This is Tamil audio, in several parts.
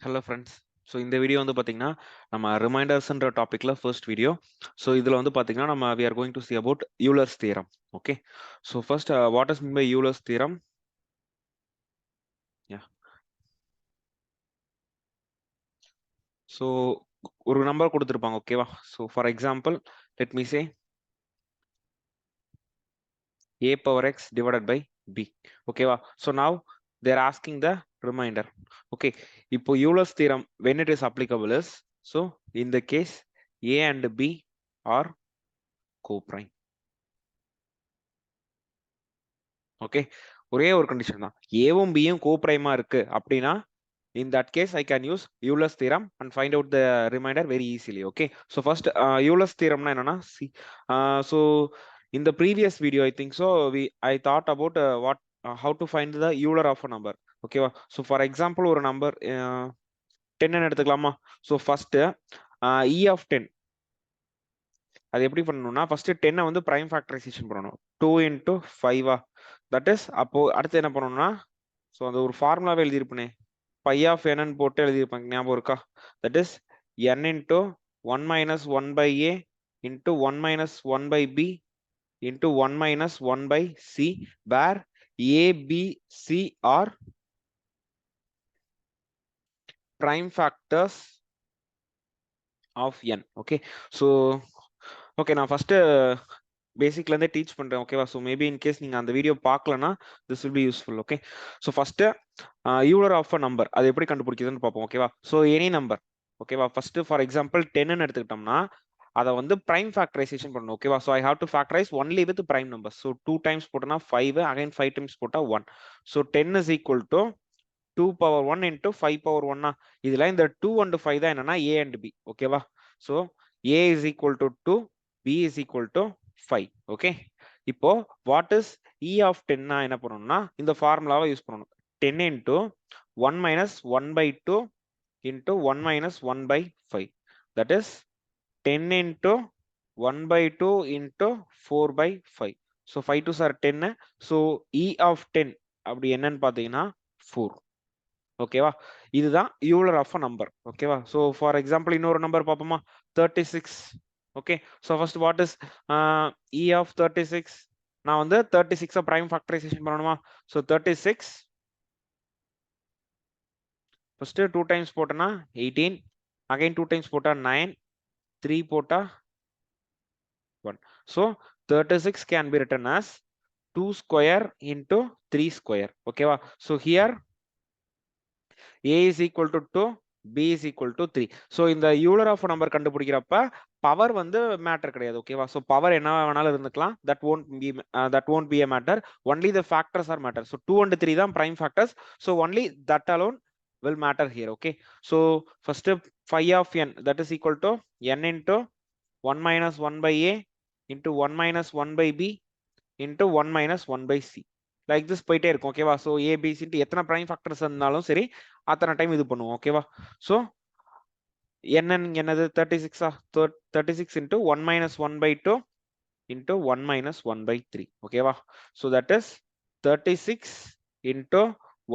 Hello friends. So இந்த வீடியோ வந்து பாத்தீங்கன்னா நம்ம ரிமைண்டர்ஸ்ன்ற டாபிக்ல ஃபர்ஸ்ட் வீடியோ. ஸோ இதுல வந்து பாத்தீங்கன்னா நம்ம we are going to see about Euler's theorem. Okay. So first what is meant by Euler's theorem? Yeah. So ஒரு நம்பர் கொடுத்திருப்பாங்க ஓகேவா. So for example let me say a power x divided by b. ஓகேவா. So now they are asking the remainder. Okay. இப்போ Euler's theorem when it is applicable is so in the case a and b are co-prime. Okay, ஒரே ஒரு கண்டிஷன் தான். ஏவும் பியும் கோப்ரைமா இருக்கு அப்படின்னா in that case I can use Euler's theorem and find out the remainder very easily. Okay, so first Euler's theorem na enna see so in the previous video I think so I thought about what how to find the Euler of a number. Okay va. So for example ஒரு number 10 ன்னு எடுத்துக்கலாமா. So first e of 10 அது எப்படி பண்ணணும்னா ஃபர்ஸ்ட் 10 வந்து பிரைம் ஃபேக்டரைசேஷன் பண்ணணும். 2 into 5 தட் இஸ் அப்போ அடுத்து என்ன பண்ணணும்னா ஸோ அந்த ஒரு ஃபார்முலாவே எழுதியிருப்பேனே பை ஆஃப் n போட்டு எழுதியிருப்பாங்க ஞாபகம் இருக்கா. That is n into 1 minus 1 by a into 1 minus 1 by b into 1 minus 1 by c where a b c are prime factors of n. Okay, so okay நான் ஃபர்ஸ்ட் பேசிக்ல இருந்தே டீச் பண்றேன் ஓகேவா. ஸோ மேபி இன் கேஸ் நீங்க அந்த வீடியோ பார்க்கலன்னா this will be useful. Okay, so first Euler of a number அது எப்படி கண்டுபிடிக்குதுன்னு பார்ப்போம் ஓகேவா. ஸோ எனி நம்பர் ஓகேவா. ஃபர்ஸ்ட் ஃபார் எக்ஸாம்பிள் 10ன்னு எடுத்துக்கிட்டோம்னா அதை வந்து பிரைம் ஃபேக்டரைசேஷன் பண்ணணும் ஓகேவா. So I have to factorise only with prime number. So 2 times போட்டோம்னா 5 அகைன் 5 டைம்ஸ் போட்டா 1. So 10 is equal to 2 power 1 into 5 power 1 இதுல இந்த 2 and 5 தான் என்னன்னா a and b ஓகேவா. So a is equal to 2, b is equal to 5. Okay, இப்போ வாட் இஸ் e of 10 என்ன பண்ணணும்னா இந்த ஃபார்முலாவை யூஸ் பண்ணணும். 10 into 1 minus 1 by 2 into 1 minus 1 by 5 that is 10 into 1 by 2 into 4 by 5. So 5 2s are 10. So e of 10 அப்படி என்னன்னு பாத்தீங்கன்னா 4. ஓகேவா. இதுதான் யூலர் ஆஃப் அ நம்பர் ஓகேவா. ஸோ ஃபார் எக்ஸாம்பிள் இன்னொரு நம்பர் பார்ப்போமா 36. Okay, so first what is E of 36. நான் வந்து 36 பிரைம் ஃபேக்டரைசேஷன் பண்ணணுமா. ஸோ 36 ஃபர்ஸ்ட் 2 டைம்ஸ் போட்டோன்னா 18 அகைன் 2 டைம்ஸ் போட்டா 9 3 போட்டா 1. ஸோ 36 can be written as 2 square into 3 square. ஓகேவா. So here a is equal to 2, b is equal to 3. So இந்த யூலர் ஆஃப் நம்பர் கண்டுபிடிக்கிறப்ப பவர் வந்து மேட்டர் கிடையாது ஓகேவா. ஸோ பவர் என்ன வேணாலும் இருந்துக்கலாம். that won't be a matter. Only the factors are matter. So 2 and 3 தான் prime factors. So only that alone will matter here. Okay, so first phi of n that is equal to n into 1 minus 1 by a into 1 minus 1 by b into 1 minus 1 by c. Like this போயிட்டே இருக்கும் ஓகேவா. ஸோ ஏபிசிட்டு எத்தனை பிரைம் ஃபேக்டர்ஸ் இருந்தாலும் சரி அத்தனை டைம் இது பண்ணுவோம் ஓகேவா. ஸோ என்னது 36 36 into 1 minus 1 by 2 into 1 minus 1 by 3 ஓகேவா. So that is 36 into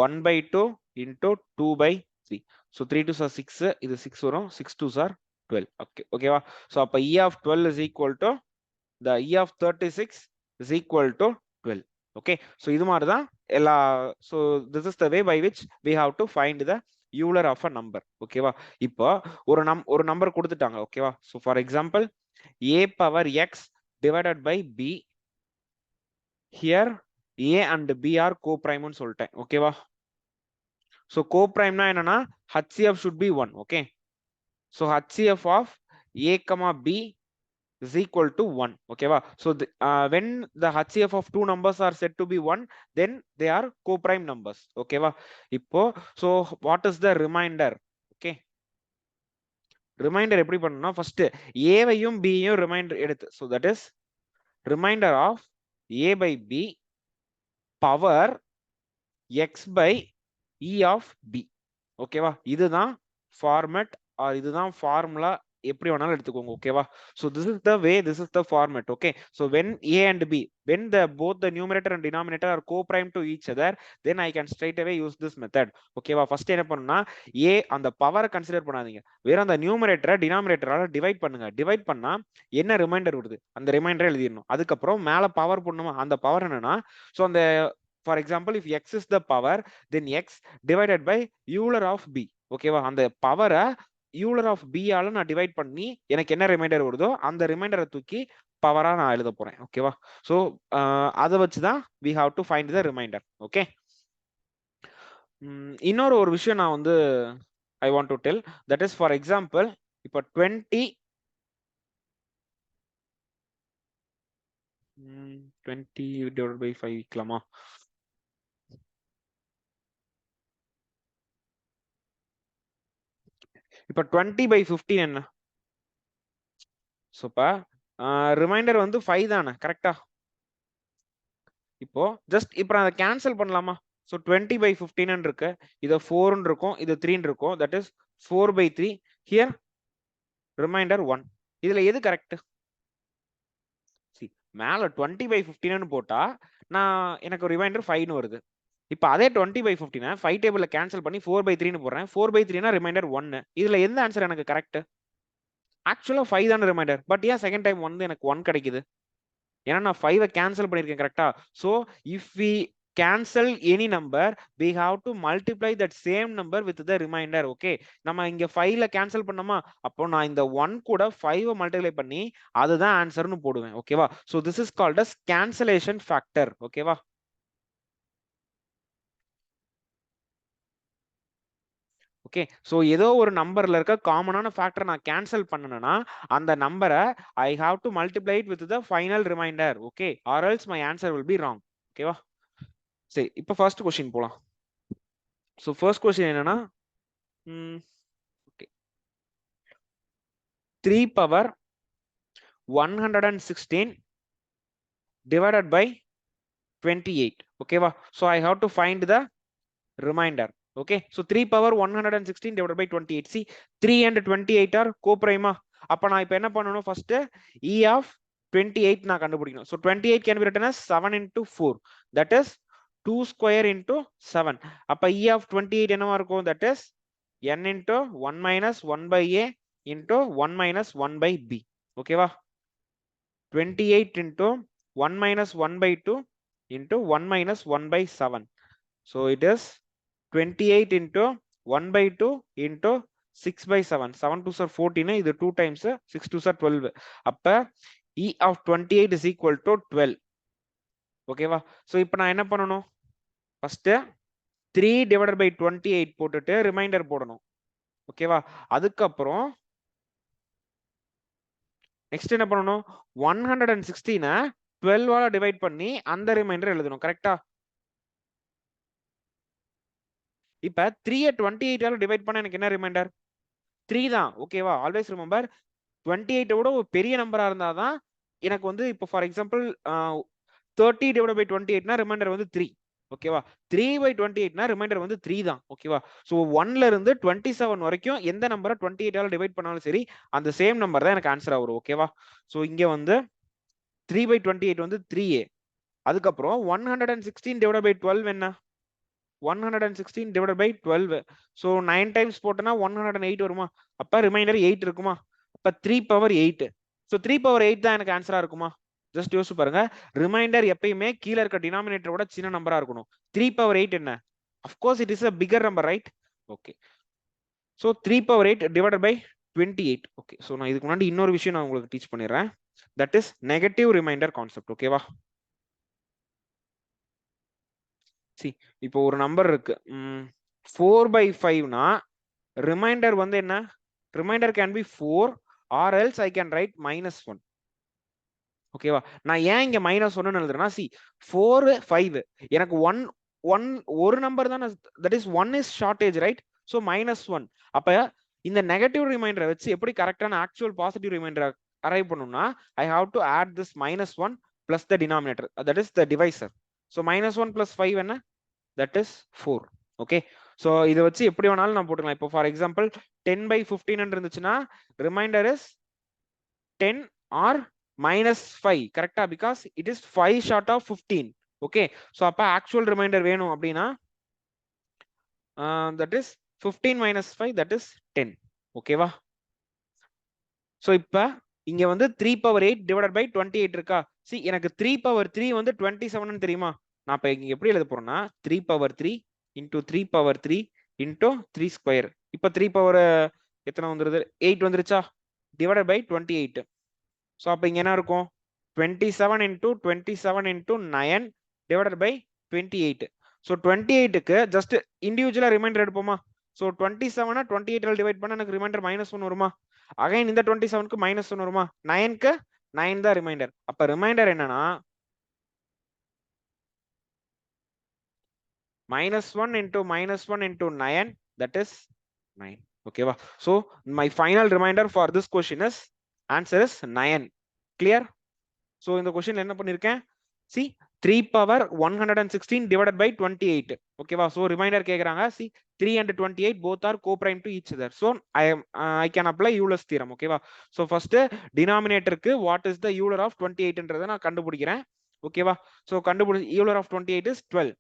1 by 2 into 2 by 3. So 3 2s are 6, இது 6 வரும், 6 2s are 12. ஓகே ஓகேவா. ஸோ அப்போ e of 12 is equal to the e of 36 is equal to 12. Okay, so இது மாதிரி தான் எல்லா. so this is the way by which we have to find the Euler of a number. ஓகேவா. இப்போ ஒரு நம்பர் கொடுத்துட்டாங்க ஓகேவா. so for example a power x divided by b, here a and b are co-prime னு சொல்லிட்டேன் ஓகேவா. so co-prime னா என்னன்னா HCF should be 1. okay, so HCF of a comma b is equal to 1. okay va. So when the HCF of two numbers are said to be 1, then they are co-prime numbers. okay va. இப்போ so what is the remainder? okay, remainder எப்படி பண்ணனும்னா first a வையும் b யும் remainder எடுத்து, so that is remainder of a by b power x by e of b. okay va. இதுதான் ஃபார்மட் இதுதான் ஃபார்முலா எப்படி வேணாலும் எடுத்துக்கோங்க ஓகேவா. so this is the way, this is the format. okay, so when a and b, when the both the numerator and denominator are co-prime to each other, then I can straight away use this method. ஓகேவா. ஃபர்ஸ்ட் என்ன பண்ணனும்னா a அந்த பவரை கன்சிடர் பண்ணாதீங்க, வேற அந்த நியூமரேட்டரை டினாமினேட்டரால டிவைட் பண்ணுங்க. டிவைட் பண்ணா என்ன ரிமைண்டர் வருது அந்த ரிமைண்டரை எழுதிடணும். அதுக்கப்புறம் மேல பவர் பண்ணுமா, அந்த பவர் என்னன்னா so அந்த for example if x is the power, then x divided by Euler of b. ஓகேவா. அந்த பவரை Euler of b ஆல நான் டிவைட் பண்ணி எனக்கு என்ன ரிமைண்டர் வருதோ அந்த ரிமைண்டரை தூக்கி பவரா நான் எழுத போறேன். ஓகேவா. சோ அதை வச்சுதான் we have to find the remainder. Okay. இன்னொரு ஒரு விஷயம் நான் வந்து I want to tell, that is for example இப்போ 20 divided by 5 வைக்கலாமா. இப்போ 20/15 என்ன, சோப்பா ரிமைண்டர் வந்து 5 தானே கரெக்டா. இப்போ ஜஸ்ட் இப்போ நான் அதை கேன்சல் பண்ணலாமா. ஸோ 20/15 இருக்கு, இது 4 இருக்கும், இது 3 இருக்கும், தட் இஸ் 4/3. Here reminder 1. இதுல எது கரெக்ட். மேல 20/15 போட்டா நான் எனக்கு ரிமைண்டர் 5 வருது. இப்போ அதே 20/15 5 டேபிள்ல கேன்சல் பண்ணி 4/3 போடுறேன். 4/3 ரிமைண்டர் 1. இதுல எந்த ஆன்சர் எனக்கு கரெக்ட். ஆக்சுவலா 5 தான் ரிமைண்டர், பட் ஏன் செகண்ட் டைம் வந்து எனக்கு 1 கிடைக்குது. ஏன்னா நான் 5 கேன்சல் பண்ணிருக்கேன் கரெக்டா. So if we cancel any number, we have to multiply that same number with the remainder. okay, நம்ம இங்க 5ல கேன்சல் பண்ணோமா, அப்போ நான் இந்த 1 கூட 5 மல்டிப்ளை பண்ணி அதுதான் ஆன்சர்னு போடுவேன். ஓகேவா. so this is called as cancellation factor. ஓகேவா. ஓகே. சோ ஏதோ ஒரு நம்பர்ல இருக்க காமனான ஃபேக்டர் நான் கேன்சல் பண்ணனும்னா அந்த நம்பரை I have to multiply it with the final remainder. okay, or else my answer will be wrong. ஓகேவா. சரி, இப்போ ஃபர்ஸ்ட் क्वेश्चन போலாம். சோ ஃபர்ஸ்ட் क्वेश्चन என்னன்னா ஓகே 3 power 116 divided by 28. ஓகேவா. so I have to find the remainder. okay, so 3 power 116 divided by 28. see 3 and 28 are co-prime. அப்ப நான் இப்போ என்ன பண்ணனும், ஃபர்ஸ்ட் e of 28 நான் கண்டுபிடிக்கணும். so 28 can be written as 7 into 4, that is 2 square into 7. அப்ப e of 28 என்னவா இருக்கும், that is n into 1 minus 1 by a into 1 minus 1 by b. ஓகேவா. 28 into 1 minus 1 by 2 into 1 minus 1 by 7. so it is 28 into 1 by 2 into 6 by 7. 7 2s are 14. இது 2 times 6 2s are 12. அப்ப e of 28 is equal to 12. ஓகேவா. சோ இப்போ நான் என்ன பண்ணணும், ஃபர்ஸ்ட் 3 divided by 28 போட்டுட்டு ரிமைண்டர் போடணும். ஓகேவா. அதுக்கப்புறம் நெக்ஸ்ட் என்ன பண்ணணும், 116 12 ஆல டிவைட் பண்ணி அந்த ரிமைண்டர் எழுதணும். கரெக்டா. இப்ப 3 28 ஆல டிவைட் பண்ண எனக்கு என்ன ரிமைண்டர் 3 தான். ஓகேவா. ஆல்வேஸ் ரிமெம்பர் 28 விட ஒரு பெரிய நம்பரா இருந்தாதான் எனக்கு வந்து இப்போ ஃபார் எக்ஸாம்பிள் 30 divided by 28 னா ரிமைண்டர் வந்து 3. ஓகேவா. 3/28 னா ரிமைண்டர் வந்து 3 தான். ஓகேவா. சோ 1ல இருந்து 27 வரைக்கும் எந்த நம்பரை 28 ஆல டிவைட் பண்ணாலும் சரி அந்த சேம் நம்பர் தான் எனக்கு ஆன்சரா வரும். ஓகேவா. சோ இங்க வந்து 3/28 வந்து 3a. அதுக்கப்புறம் 116 divided by 12 என்ன, 116 divided by 12. so 9 times போட்டனா 108 வருமா, அப்ப ரிமைண்டர் 8 இருக்குமா. அப்ப 3 power 8. so 3 power 8 தான் எனக்கு ஆன்சரா இருக்குமா. ஜஸ்ட் யோசிச்சு பாருங்க, ரிமைண்டர் எப்பயுமே கீழ இருக்க டினாமினேட்டரோட சின்ன நம்பரா இருக்கணும். 3 power 8 என்ன, of course it is a bigger number, right. okay, so 3 power 8 divided by 28. okay, so நான் இதுக்கு முன்னாடி இன்னொரு விஷயம் நான் உங்களுக்கு டீச் பண்ணிடுறேன், that is negative remainder concept. ஓகேவா. see இப்போ ஒரு நம்பர் இருக்கு 4/5 னா ரிமைண்டர் வந்து என்ன, reminder can be 4 or else I can write -1. ஓகேவா. நான் ஏன் இங்க -1 எழுதுறேன்னா see 4 5 எனக்கு 1 ஒரு நம்பர் தான், that is 1 is shortage, right. so -1. அப்ப இந்த நெகட்டிவ் ரிமைண்டரை வச்சு எப்படி கரெக்டான ஆக்சுவல் பாசிட்டிவ் ரிமைண்டரை அரைவ் பண்ணனும்னா I have to add this -1 plus the denominator, that is the divisor. so -1 plus 5 என்ன, that is 4. okay, ஸோ இதை வச்சு எப்படி வேணாலும் நான் போட்டுக்கலாம். இப்போ ஃபார் எக்ஸாம்பிள் 10/15 இருந்துச்சுன்னா ரிமைண்டர் இஸ் 10 ஆர் -5 கரெக்டா, because it is 5 short of 15. Okay, so அப்போ ஆக்சுவல் ரிமைண்டர் வேணும் அப்படின்னா தட் இஸ் 15 - 5 தட் இஸ் 10. ஓகேவா? ஸோ இப்போ இங்க வந்து 3/8 டிவைடட் பை 28 இருக்கா. சி எனக்கு 3/3 வந்து 27 தெரியுமா. நான் இப்போ இங்க எப்படி எழுத போறேன்னா 3/3 இன்டூ 3/3 இன்டூ 3 ஸ்கொயர். இப்போ 3 எத்தனை வந்துருது 8 வந்துருச்சா, டிவைடட் பை 28. ஸோ அப்போ இங்க என்ன இருக்கும் 27 into 27 into 9 divided by 28. So 28க்கு ஜஸ்ட் இண்டிவிஜுவலா ரிமைண்டர் எடுப்போமா. ஸோ 27 28 டிவைட் பண்ண எனக்கு ரிமைண்டர் -1 வருமா. அகைன் இந்த 27க்கு -1 வருமா. 9க்கு 9 தான் ரிமைண்டர். அப்ப ரிமைண்டர் என்னன்னா -1 இன்டூ -1 இன்டூ 9 தட் இஸ் 9. ஓகேவா. So my final reminder for this question is answer is 9. Clear. So இந்த கொஸ்டின் என்ன பண்ணிருக்கேன், சி 3/116 divided by 28. ஓகேவா. ஸோ ரிமைண்டர் கேட்குறாங்க. சி 3 and 28 both are co-prime to each other. So I can apply Euler's theorem. ஓகேவா. ஸோ ஃபர்ஸ்ட் டினாமினேட்டருக்கு what is the Euler of 28ன்றதை நான் கண்டுபிடிக்கிறேன். ஓகேவா. So Euler of 28 is 12.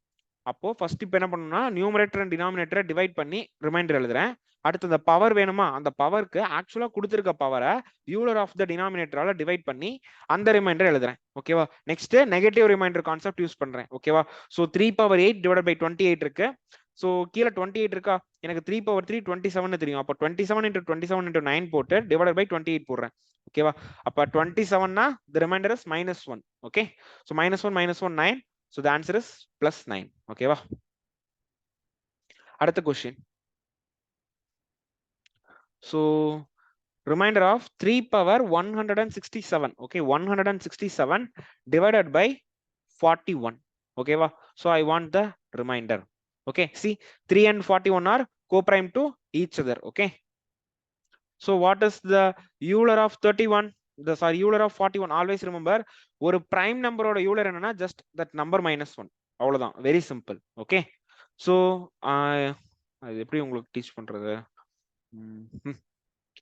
அப்போ ஃபர்ஸ்ட் இப்போ என்ன பண்ணணும்னா நியூமரேட்டர் அண்ட் டினாமினேட்டரை டிவைட் பண்ணி ரிமைண்டர் எழுதுறேன். அடுத்து இந்த பவர் வேணுமா, அந்த பவருக்கு ஆக்சுவலா கொடுத்துருக்க பவரை யூலர் ஆஃப் த டினாமினேட்டரால டிவைட் பண்ணி அந்த ரிமைண்டர் எழுதுறேன். ஓகேவா. Next negative reminder concept use பண்றேன். ஓகேவா. ஸோ 3/8 டிவைட் பை 28 இருக்கு. ஸோ கீழே 28 இருக்கா, எனக்கு 3/3 27 தெரியும். அப்போ 27 × 27 × 9 போட்டு டிவைட் பை 28 போடுறேன். ஓகேவா. அப்ப 27னா the remainder is -1. Okay. So -1 -1 9. So the answer is +9. ஓகேவா. அடுத்த question. So remainder of 3/167. Okay, 167 divided by 41. ஓகேவா. So I want the remainder. Okay, see 3 and 41 are co-prime to each other. Okay, so what is the Euler of 31? Euler of 41. Always remember ஒரு prime number ஓட Euler என்னன்னா just that number -1. அவ்வளவுதான், very simple. Okay, so அது எப்படி உங்களுக்கு டீச் பண்றது.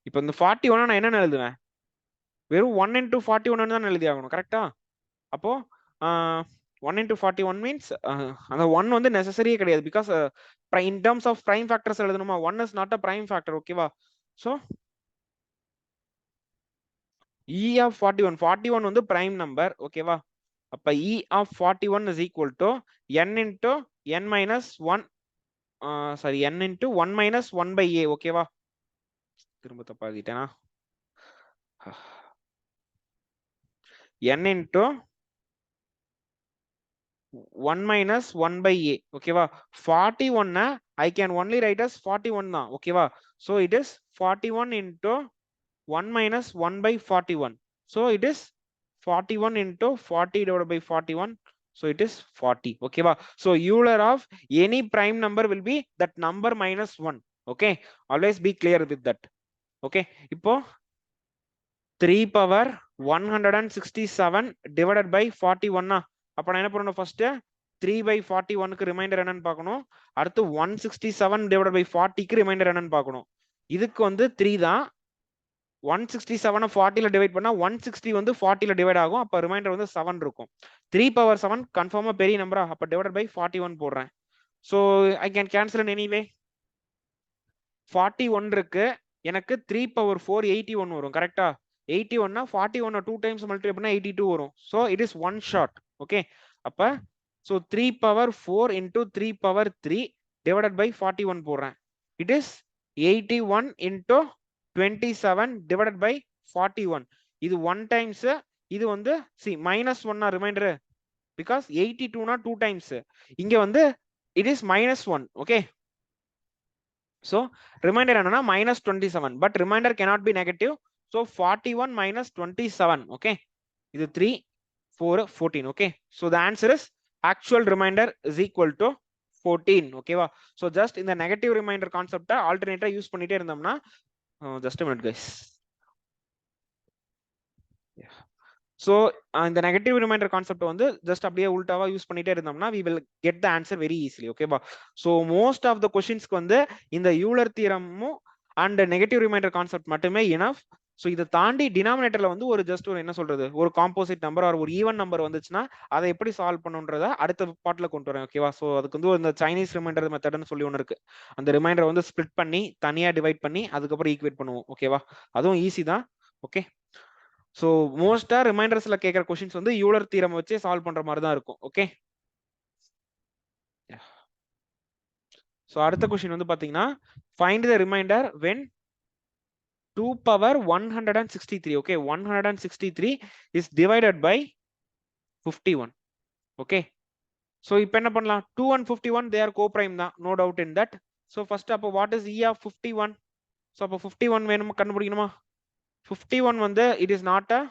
இப்போ இந்த 41 நான் என்ன எழுதுவேன், வெறும் 1 × 41 தான் எழுதி ஆகணும். கரெக்டா. அப்போ 1 × 41 மீன்ஸ் அந்த 1 வந்து நெசசரியே கிடையாது. Because in terms of prime factors எழுதணுமா, 1 is not a prime factor. ஓகேவா. ஸோ E of 41 வந்து பிரைம் நம்பர். ஓகேவா. அப்ப E of 41 is equal to n into n minus 1 sorry n into 1 minus 1 by a. ஓகேவா. திரும்ப தப்பா எழுதிட்டேனா. n into 1 minus 1 by a. ஓகேவா. 41 I can only write as 41 தான். ஓகேவா. So it is 41 into 1 minus 1 by 41. So it is 41 into 40 divided by 41. So it is 40. ஓகேவா. So Euler of any prime number will be that number -1. Okay, always be clear with that. Okay, இப்போ 3/167 divided by 41. அப்ப நான் என்ன பண்ணணும், ஃபர்ஸ்ட் 3/41க்கு ரிமைண்டர் என்னன்னு பார்க்கணும். அடுத்து 167 divided by 40க்கு ரிமைண்டர் என்னன்னு பார்க்கணும். இதுக்கு வந்து 3 தான். 167 40ல டிவைட் பண்ணா 160 வந்து 40ல டிவைட் ஆகும். அப்ப ரிமைண்டர் வந்து 7 இருக்கும். 3/7 கன்ஃபார்மா பெரிய நம்பரா, அப்ப டிவைட் பை 41 போடுறேன். So I can cancel in anyway. 41 இருக்கு, எனக்கு 3/4 81 வரும். கரெக்டா. 81 41 2 டைம்ஸ் மல்டிப்ளை பண்ணா 82 வரும். So it is one short. Okay. அப்ப சோ 3/4 into 3/3 divided by 41 போடுறேன். It is 81 into 27 divided by 41. இது 1 டைம்ஸ், இது வந்து see -1 ரிமைண்டர், பிகாஸ் 82 2 டைம்ஸ். இங்க வந்து it is -1. Okay. So remainder என்னன்னா -27, but remainder cannot be negative. So 41 minus 27. Okay, இது 3 4 14. Okay, so the answer is actual remainder is equal to 14. Okay வா. So just இந்த negative remainder concept alternator use பண்ணிட்டே இருந்தோம்னா just a minute guys. Yeah. So இந்த நெகட்டிவ் ரிமைண்டர் கான்செப்ட் வந்து ஜஸ்ட் அப்படியே உல்டாவா யூஸ் பண்ணிட்டே இருந்தோம்னா we will get the answer very easily. ஓகேவா? ஸோ மோஸ்ட் ஆஃப் த கொஸ்டின்ஸ்க்கு வந்து இந்த யூலர் தியரமும் அண்ட் நெகட்டிவ் ரிமைண்டர் கான்செப்ட் மட்டுமே இனஃப். ஸோ இதை தாண்டி டினாமினேட்டர்ல வந்து ஒரு ஜஸ்ட் ஒரு என்ன சொல்றது, ஒரு காம்போசிட் நம்பர் ஆர் ஒரு ஈவன் நம்பர் வந்துச்சுன்னா அதை எப்படி சால்வ் பண்ணுன்றத அடுத்த பார்ட்ல கொண்டு வரேன். ஓகேவா? ஸோ அதுக்கு வந்து இந்த சைனீஸ் ரிமைண்டர் மெத்தட்னு சொல்லி ஒன்று இருக்கு. அந்த ரிமைண்டர் வந்து ஸ்பிளிட் பண்ணி தனியா டிவைட் பண்ணி அதுக்கப்புறம் ஈக்குவேட் பண்ணுவோம். ஓகேவா? அதுவும் ஈஸி தான். ஓகே, ஸோ மோஸ்டா ரிமைண்டர்ஸ்ல கேட்குற கொஸ்டின்ஸ் வந்து யூலர் தியரம் வச்சே சால்வ் பண்ற மாதிரி தான் இருக்கும். ஓகே, ஸோ அடுத்த கொஸ்டின் வந்து பாத்தீங்கன்னா find the reminder when 2 power 163. Okay, 163 is divided by 51. Okay, so இப்போ என்ன பண்ணலாம், 2 and 51 they are co-prime தான், no doubt in that. So first அப்போ what is E of 51? So அப்போ 51 வேணுமா கண்டுபிடிக்கணுமா? 51 வந்து it is not a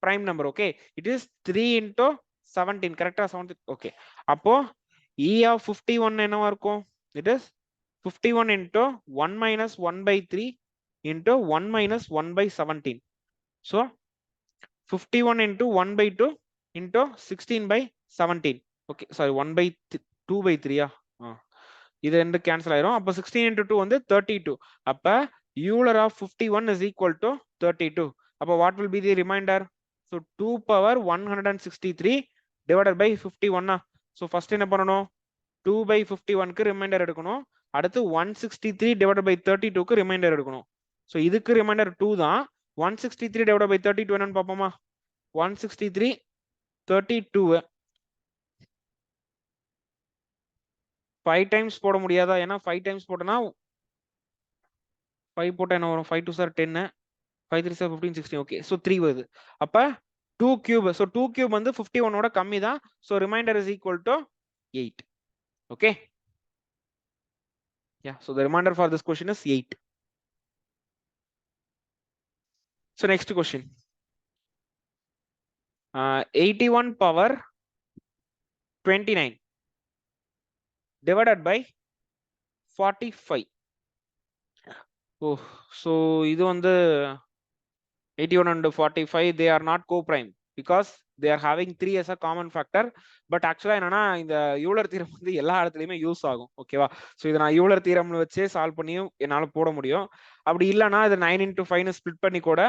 prime number. Okay, it is 3 into 17. Correct? 17. Okay, அப்போ E of 51 என்னவா இருக்கும்? It is 51 into 1 minus 1 by 3 into 1 minus 1 by 17. So 51 into 1 by 2 into 16 by 17. Okay, sorry, 1 by 2 by 3. இது ரெண்டு கேன்சல் ஆயிரும். அப்போ 16 into 2 வந்து 32. அப்ப Euler of 51 is equal to 32. அப்போ what will be the remainder? So 2 power 163 divided by 51. So first என்ன பண்ணணும், 2 by 51 க்கு ரிமைண்டர் எடுக்கணும். அடுத்து 163 divided by 32 க்கு ரிமைண்டர் எடுக்கணும். ஸோ இதுக்கு ரிமைண்டர் 2 தான். 163 divided by 32 என்னன்னு பார்ப்போமா? 163 32 5 டைம்ஸ் போட முடியாதா? ஏன்னா 5 டைம்ஸ் போட்டனா 5 போட்டா என்ன வரும்? 5 2 சார் 10, 5 3 சார் 15 16. ஓகே, ஸோ 3 வருது. அப்ப 2 கியூப். ஸோ 2 கியூப் வந்து 51 ஓட கம்மி தான். So remainder is equal to 8. Okay, yeah, so the remainder for this question is 8. So next question, 81 power 29 divided by 45. Oh, so இது வந்து 81 and 45 they are not co-prime because they are having 3 as a common factor. But actually என்னன்னா இந்த யூலர் தியரம் வந்து எல்லா இடத்துலயுமே யூஸ் ஆகும். ஓகேவா? ஸோ இதை நான் யூலர் தியரம்ல வச்சே சால்வ் பண்ணியும் என்னால் போட முடியும். அப்படி இல்லைன்னா இது 9 into 5 ஸ்பிளிட் பண்ணி கூட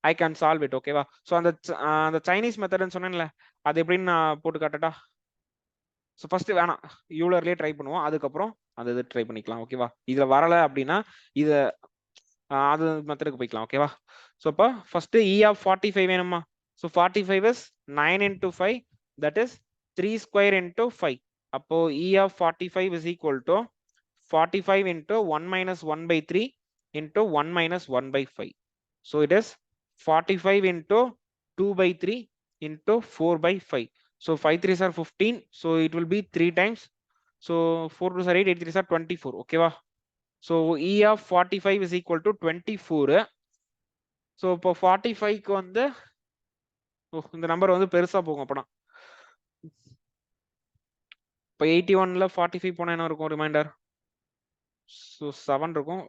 ஐ கேன் சால்வ் இட். ஓகேவா? ஸோ அந்த சைனீஸ் மெத்தட்னு சொன்னேன்ல, அது எப்படின்னு நான் போட்டு காட்டட்டா? ஸோ ஃபர்ஸ்ட் வேணாம், யூலர்லேயே ட்ரை பண்ணுவோம், அதுக்கப்புறம் அந்த இது ட்ரை பண்ணிக்கலாம். ஓகேவா? இதுல வரல அப்படின்னா இதை அது மெத்தடுக்கு போய்க்கலாம். ஓகேவா? ஸோ இப்போ ஃபர்ஸ்ட் E of 45 வேணுமா? So 45 is 9 into 5, that is 3 square into 5. அப்போ E of 45 is equal to 45 into 1 minus 1 by 3 into 1 minus 1 by 5. So it is 45 into 2 by 3 into 4 by 5. So 5 3s are 15. So it will be 3 times. So 4 2s are 8, 8 3s are 24. Okay, va? So E of 45 is equal to 24. So இப்போ 45க்கு வந்து இந்த நம்பர் வந்து பெருசா போகும். அப்பனா இப்போ 81ல 45 போனா என்ன இருக்கும் ரிமைண்டர்? ஸோ 7 இருக்கும்,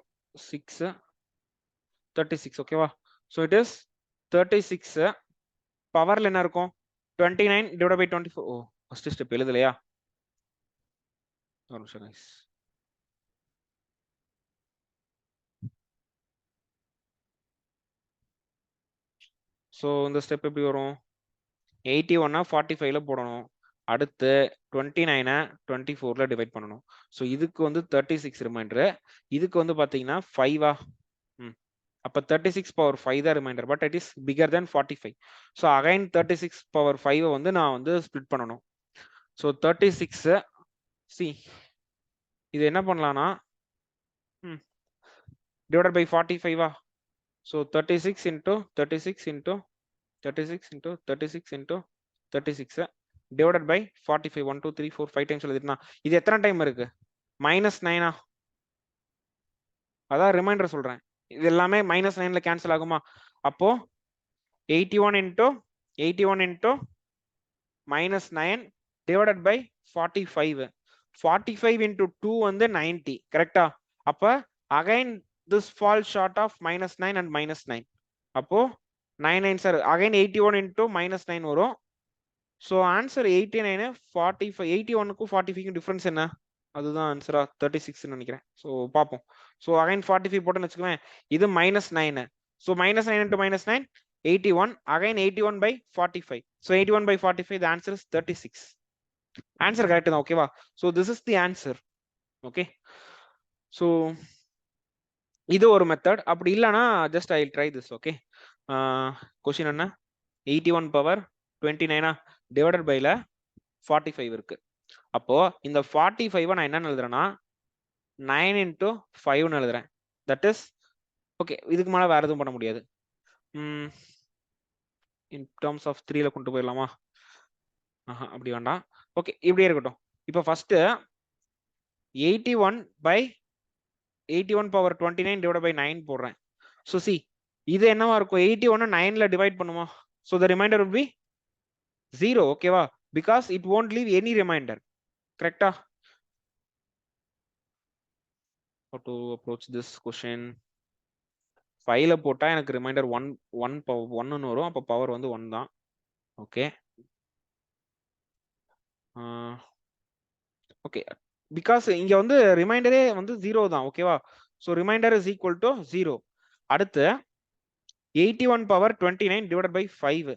6 36. ஓகேவா? So it is 36. பவர்ல என்ன இருக்கும்? 29 divided by 24. Oh, first step எழுதலையா? ஒரு நிமிஷம் guys. ஸோ இந்த ஸ்டெப் எப்படி வரும்? 81 45ல போடணும், அடுத்து 29 24ல டிவைட் பண்ணணும். ஸோ இதுக்கு வந்து 36 ரிமைண்டர், இதுக்கு வந்து பாத்தீங்கன்னா 5. அப்ப 36 பவர் 5 தான் reminder, but it is bigger than 45. So again 36 power 5 வந்து நான் வந்து ஸ்பிளிட் பண்ணணும். ஸோ 36 சி இது என்ன பண்ணலாம்னா divided by 45. So 36 into 36 into 36 into 36 into 36 divided by 45. 1 2 3 4 5 times எழுதிட்டுனா இது எத்தனை டைம் இருக்கு? -9. அதான் ரிமைண்டர் சொல்றேன். இது எல்லாமே -9ல கேன்சல் ஆகுமா? அப்போ 81 into -9 divided by 45. 45 into 2 வந்து 90. கரெக்டா? அப்ப again this falls short of -9 and -9. அப்போ 9 9 சார் அகைன் 81 into -9 வரும். ஸோ ஆன்சர் 89 45 81க்கும் 45க்கும் டிஃபரன்ஸ் என்ன? அதுதான் ஆன்சரா 36 நினைக்கிறேன். ஸோ பார்ப்போம். ஸோ அகைன் 45 போட்டோன்னு வச்சுக்குவேன். இது -9. So -9 into -9 81 again 81 by 45. So 81 by 45 the answer is 36. Answer correct தான். ஓகேவா? So this is the answer. Okay. So இது ஒரு மெத்தட். அப்படி இல்லைன்னா just I try this. Okay. Question என்ன? 81 பவர் 29 டிவைடட் பைல 45 இருக்கு. அப்போ இந்த 45 நான் என்ன எழுதுறேன்னா 9 into 5 எழுதுறேன். That is okay. இதுக்கு மேல வேற எதுவும் பண்ண முடியாது. இன் டர்ம்ஸ் ஆஃப் 3ல கொண்டு போயிடலாமா? அப்படி வேண்டாம். ஓகே, இப்படியே இருக்கட்டும். இப்போ first 81 by 81 power 29 divided by 9 போடுறேன். ஸோ சி இது என்னவா இருக்கும்? 81 9ல டிவைட் பண்ணுமா? So the reminder would be 0. ஓகேவா? Because it won't leave any remainder. கரெக்டா? How to approach this question? 5ல போட்டா எனக்கு ரிமைண்டர் 1 வரும். அப்போ பவர் வந்து 1 தான். ஓகே. ஓகே, பிகாஸ் இங்க வந்து ரிமைண்டரே வந்து 0 தான். ஓகேவா? ஸோ ரிமைண்டர் இஸ் ஈக்குவல் டு 0. அடுத்து 81 பவர் 29 டிவைடட் பை 5.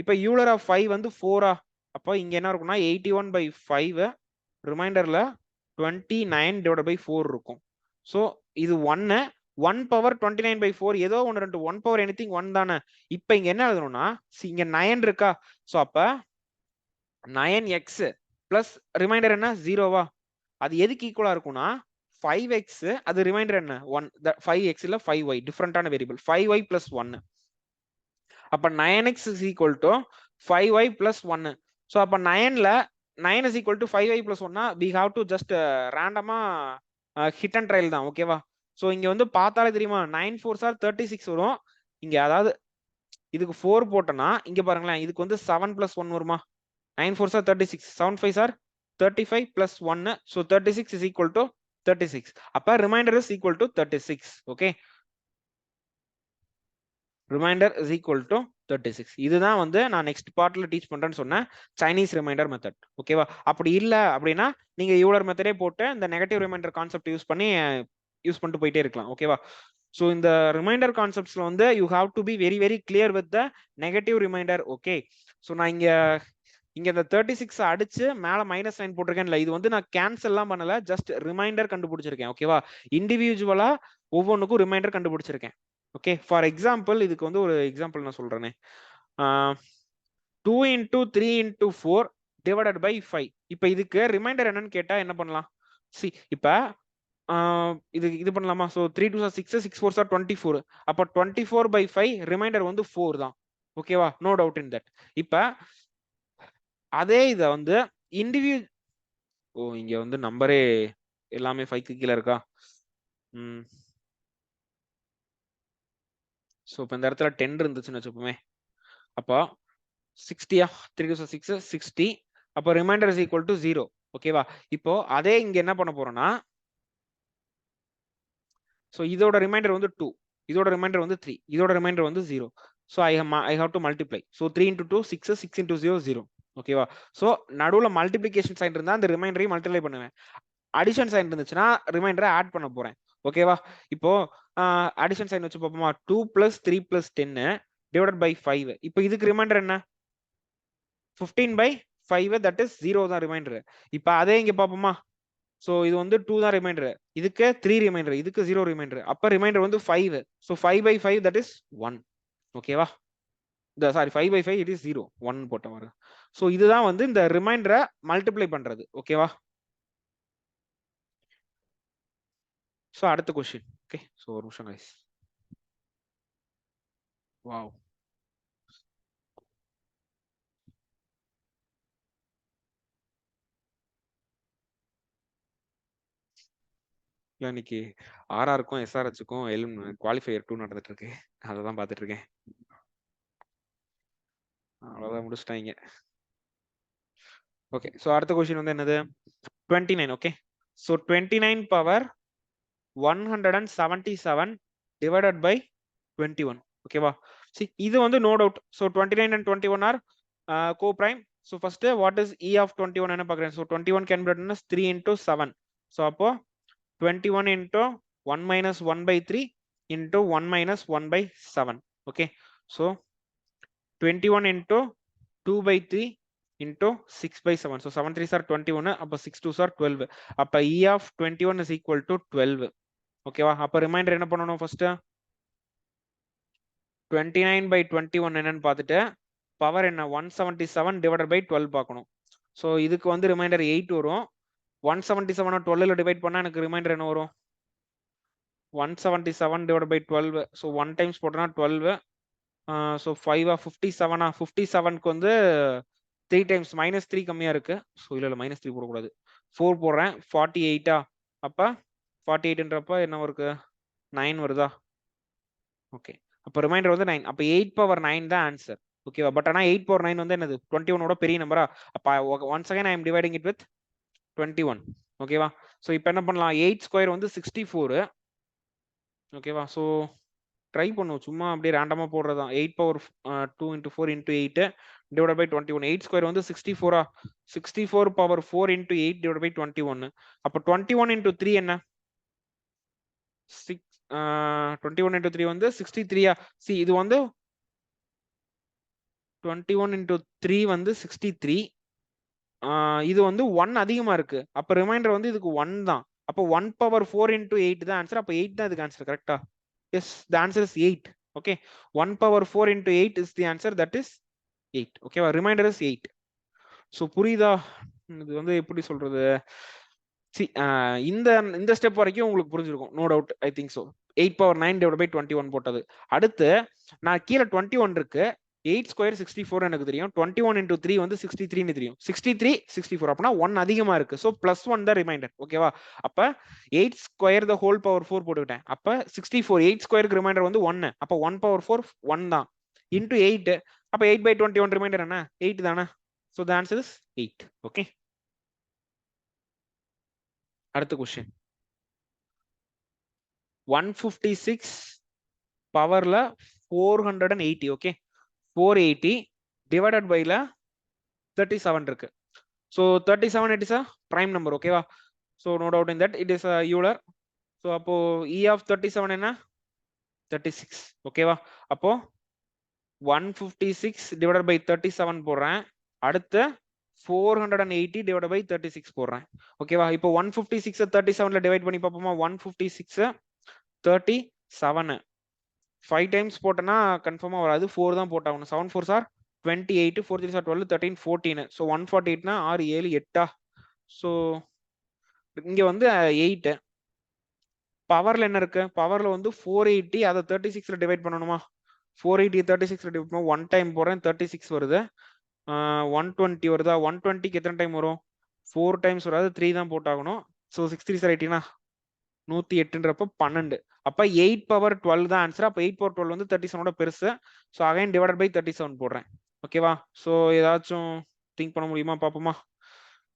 இப்போ யூலர் ஆஃப் 5 வந்து 4. அப்போ இங்க என்ன இருக்கும்னா 81 by 5 ரிமைண்டர்ல 29 டிவைடட் பை 4 இருக்கும். ஸோ இது 1 பவர் 29 by 4 ஏதோ ஒன்று 2 1 பவர் எனிதிங் 1 தானே. இப்போ இங்க என்ன எழுதணும்னா இங்க 9 இருக்கா? ஸோ அப்ப 9x பிளஸ் ரிமைண்டர் என்ன 0வா? அது எதுக்கு ஈக்குவலா இருக்கும்னா 5x அது ரிமைண்டர் என்ன 1. 5x இல்ல 5y டிஃபரெண்டான வேரியபிள் 5y plus 1. அப்ப 9x is equal to 5y plus 1. So அப்ப 9ல 9 is equal to 5y plus 1 we have to just ரேண்டமா ஹிட் அண்ட் ட்ரையல் தான். ஓகேவா? ஸோ இங்க வந்து பார்த்தாலே தெரியுமா 9 4s are 36 வரும். இங்க அதாவது இதுக்கு 4 போட்டோம்னா இங்க பாருங்களேன் இதுக்கு வந்து 7 plus 1 வருமா? 9 4s are 36, 7 5s are 35 plus 1. ஸோ 36 is equal to 36. அப்ப reminder is equal to 36. Okay, reminder is equal to 36. இதுதான் வந்து நான் நெக்ஸ்ட் பார்ட்ல டீச் பண்றேன்னு சொன்னேன் சைனீஸ் ரிமைண்டர் மெத்தட். ஓகேவா? அப்படி இல்ல அப்படின்னா நீங்க யூலர் மெத்தடே போட்டு இந்த நெகட்டிவ் ரிமைண்டர் கான்செப்ட் யூஸ் பண்ணிட்டு போயிட்டே இருக்கலாம். ஓகேவா? ஸோ இந்த ரிமைண்டர் கான்செப்ட்ஸ்ல வந்து you have to be very very clear with the negative reminder. Okay. So நான் இங்க இந்த 36 அடிச்சு மேல -9 போட்டிருக்கேன்ல, இது வந்து நான் கேன்சல் எல்லாம் பண்ணல, ஜஸ்ட் ரிமைண்டர் கண்டுபிடிச்சிருக்கேன். ஓகேவா? இண்டிவிஜுவலா ஒவ்வொன்றுக்கும் ரிமைண்டர் கண்டுபிடிச்சிருக்கேன். ஓகே, ஃபார் எக்ஸாம்பிள் இதுக்கு வந்து ஒரு எக்ஸாம்பிள் நான் சொல்றேனே. 2 into 3 into 4 divided by 5. இப்போ இதுக்கு ரிமைண்டர் என்னன்னு கேட்டா என்ன பண்ணலாம்? சி இப்போ இது பண்ணலாமா? So 3 2s are 6, 6 4s are 24. அப்போ 24 by 5 ரிமைண்டர் வந்து 4 தான். ஓகேவா? No doubt in that. இப்போ அதே இதை வந்து இங்க வந்து நம்பரே எல்லாமே 5க்கு கீழே இருக்கா? ஸோ இப்போ இந்த இடத்துல 10 இருந்துச்சுன்னு வச்சுப்போமே. அப்போ 60 3 2s are 6 60. அப்போ ரிமைண்டர் இஸ் ஈக்குவல் டு 0. ஓகேவா? இப்போ அதே இங்க என்ன பண்ண போறோம்னா ஸோ இதோட ரிமைண்டர் வந்து 2, இதோட ரிமைண்டர் வந்து 3, இதோட ரிமைண்டர் வந்து 0. So I have to multiply. So 3 into 2 6, 6 into 0 0. ஓகேவா? ஸோ நடுவில் மல்டிப்ளிகேஷன் சைன் இருந்தா அந்த ரிமைண்டரையும் மல்டிப்ளை பண்ணுவேன். அடிஷன் சைன் இருந்துச்சுன்னா ரிமைண்டரை ஆட் பண்ண போறேன். ஓகேவா? இப்போ அடிஷன் சைன் வச்சு பார்ப்போமா? 2 plus 3 plus 10 divided by 5. இப்போ இதுக்கு ரிமைண்டர் என்ன? 15 by 5, தட் இஸ் 0 தான் ரிமைண்டர். இப்போ அதே இங்க பார்ப்போமா? ஸோ இது வந்து 2 தான் ரிமைண்டர், இதுக்கு 3 ரிமைண்டர், இதுக்கு 0 ரிமைண்டர். அப்போ ரிமைண்டர் வந்து 5. So 5 by 5 that is 1. ஓகேவா? சாரி 5 by 5 இட் இஸ் 0, 1 போட்ட மாதிரி. ஸோ இதுதான் வந்து இந்த ரிமைண்டரை மல்டிப்ளை பண்றது. ஓகேவா? ஸோ அடுத்த கொஸ்டின். ஓகே, ஸோ ஒரு நிமிஷம் கைஸ். வாவ், இன்னைக்கு ஆர்ஆருக்கும் எஸ்ஆர்ஹெச்சுக்கும் குவாலிஃபயர் 2 நடந்துட்டு இருக்கு. அதை தான் பார்த்துட்டு இருக்கேன். அவ்வளோதான், முடிச்சிட்டாங்க. ஓகே, ஸோ அடுத்த கொஸ்டின் வந்து என்னது? 29. Okay, so 29 power 177 divided by 21. ஓகேவா? See, இது வந்து no doubt. So 29 and 21 are co-prime. So first, what is E of 21 என்ன பார்க்குறேன்? So 21 can be written as 3 into 7. So அப்போ 21 into 1 minus 1 by 3 into 1 minus 1 by 7. Okay. So 21 into 2 by 3 into 6 by 7. So 7 3s are 21. அப்போ 6 2s are 12. அப்போ E of 21 is equal to 12. ஓகேவா? அப்போ ரிமைண்டர் என்ன பண்ணணும் ஃபர்ஸ்ட்? 29 by 21 என்னன்னு பார்த்துட்டு பவர் என்ன 177 divided by 12 பார்க்கணும். ஸோ இதுக்கு வந்து ரிமைண்டர் 8 வரும். 177 12 டிவைட் பண்ணா எனக்கு ரிமைண்டர் என்ன வரும்? 177 divided by 12. ஸோ 1 டைம்ஸ் போட்டோம்னா 12. ஸோ 5 57 57க்கு வந்து 3 டைம்ஸ் -3 கம்மியா இருக்கு. ஸோ இல்ல -3 போடக்கூடாது, 4 போடுறேன். 48 அப்ப 48ன்றப்ப என்ன இருக்கு? 9 வருதா? ஓகே, அப்ப ரிமைண்டர் வந்து 9. அப்ப 8 power 9 தான் ஆன்சர். ஓகேவா? பட் ஆனா 8 power 9 வந்து என்னது? 21 பெரிய நம்பரா? அப்ப once again I am dividing it with 21. ஓகேவா? சோ இப்போ என்ன பண்ணலாம்? 8 ஸ்கொயர் வந்து 64. ஓகேவா? சோ ட்ரை பண்ணுவோம், சும்மா அப்படியே ரேண்டமா போடுறதுதான். 8 power 2 into 4 into 8 divided by 21. 8 square வந்து 64. 64 power 4 into 8 divided by 21. அப்ப 21 into 3 என்ன? 21 into 3 வந்து 63. See, இது வந்து 21 into 3 வந்து 63. இது வந்து 1 அதிகமா இருக்கு. அப்ப ரிமைண்டர் வந்து இதுக்கு 1 தான். அப்ப 1 power 4 into 8 தான் ஆன்சர். அப்ப 8 தான் இதுக்கு ஆன்சர். கரெக்டா? Yes, the answer is 8. Okay, 1 power 4 into 8 is the answer. That is 8. Okay, reminder is 8. So புரியுதா? இது வந்து எப்படி சொல்றது? See, இந்த ஸ்டெப் வரைக்கும் உங்களுக்கு புரிஞ்சிருக்கும், no doubt. I think so. 8 power 9 divided by 21 போட்டது. அடுத்து நான் கீழே 21 இருக்கு. 8 ஸ்கொயர் 64 எனக்கு தெரியும். 21 into 3 வந்து 63 தெரியும். 63 64 அப்பனா 1 அதிகமா இருக்கு. ஸோ +1 தான் ரிமைண்டர். ஓகேவா? அப்ப 8 ஸ்கொயர் த ஹோல் பவர் 4 போட்டுக்கிட்டேன். அப்ப 64 8 ஸ்கொயருக்கு ரிமைண்டர் வந்து 1. அப்ப 1 power 4 1 தான் இன்டு 8. அப்ப 8 by 21 ரிமைண்டர் என்ன? 8 தானே? So the answer is 8. Okay, அடுத்த கொஸ்டின். 156 பவர்ல 480. ஓகே, 480 டிவைடட் பைல 37 இருக்கு. So 37 it is a prime number. ஓகேவா? So no doubt in that it is Euler. So அப்போ இ ஆஃப் 37 என்ன? 36. ஓகேவா? அப்போ 156 டிவைடட் பை 37 போடுறேன். அடுத்து 480 divided by 36 போடுறேன். ஓகேவா? இப்போ 156 37ல டிவைட் பண்ணி பார்ப்போமா? 156 37 5 டைம்ஸ் போட்டனா கன்ஃபார்மா வராது, 4 தான் போட்டாகணும். 7 4s are 28, 4 3s are 12, 13 14. So 148னா 6 7 8. So இங்க வந்து 8. பவர்ல என்ன இருக்கு? பவர்ல வந்து 480 அதை 36ல டிவைட் பண்ணணுமா? 480 36ல டிவைட் பண்ணா 1 டைம் போடுறேன், 36 வருது. 120 வருதா? 120க்கு எத்தனை டைம் வரும்? 4 டைம்ஸ் வராது, 3 தான் போட்டாகணும். So 6 3s are 18. 108ன்றப்ப 12. அப்ப 8 power 12 தான் ஆன்சர். அப்ப 8 power 12 வந்து 37 பெருசு. ஸோ அகைன் டிவைடட் பை 37 போடுறேன். ஓகேவா? ஸோ ஏதாச்சும் திங்க் பண்ண முடியுமா? பார்ப்போமா?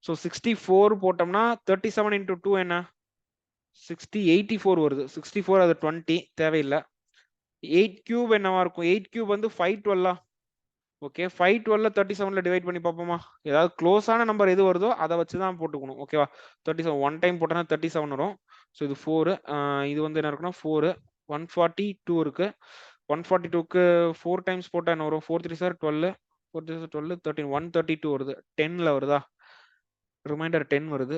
ஸோ 64 போட்டோம்னா 37 into 2 என்ன? 60 84 வருது. 64 அது 20 தேவையில்லை. 8 கியூப் என்னவா இருக்கும்? 8 கியூப் வந்து 512. ஓகே, 512 37ல டிவைட் பண்ணி பார்ப்போமா? ஏதாவது க்ளோஸான நம்பர் எது வருதோ அதை வச்சு தான் போட்டுக்கணும். ஓகேவா? 37 1 டைம் போட்டோம்னா 37 வரும். ஸோ இது 4. இது வந்து என்ன இருக்குன்னா 4. 142 இருக்கு. 142க்கு 4 டைம்ஸ் போட்டா என்ன வரும்? 4 3s are 12, 4 3s are 12, 13 132 வருது. 10ல வருதா? ரிமைண்டர் 10 வருது.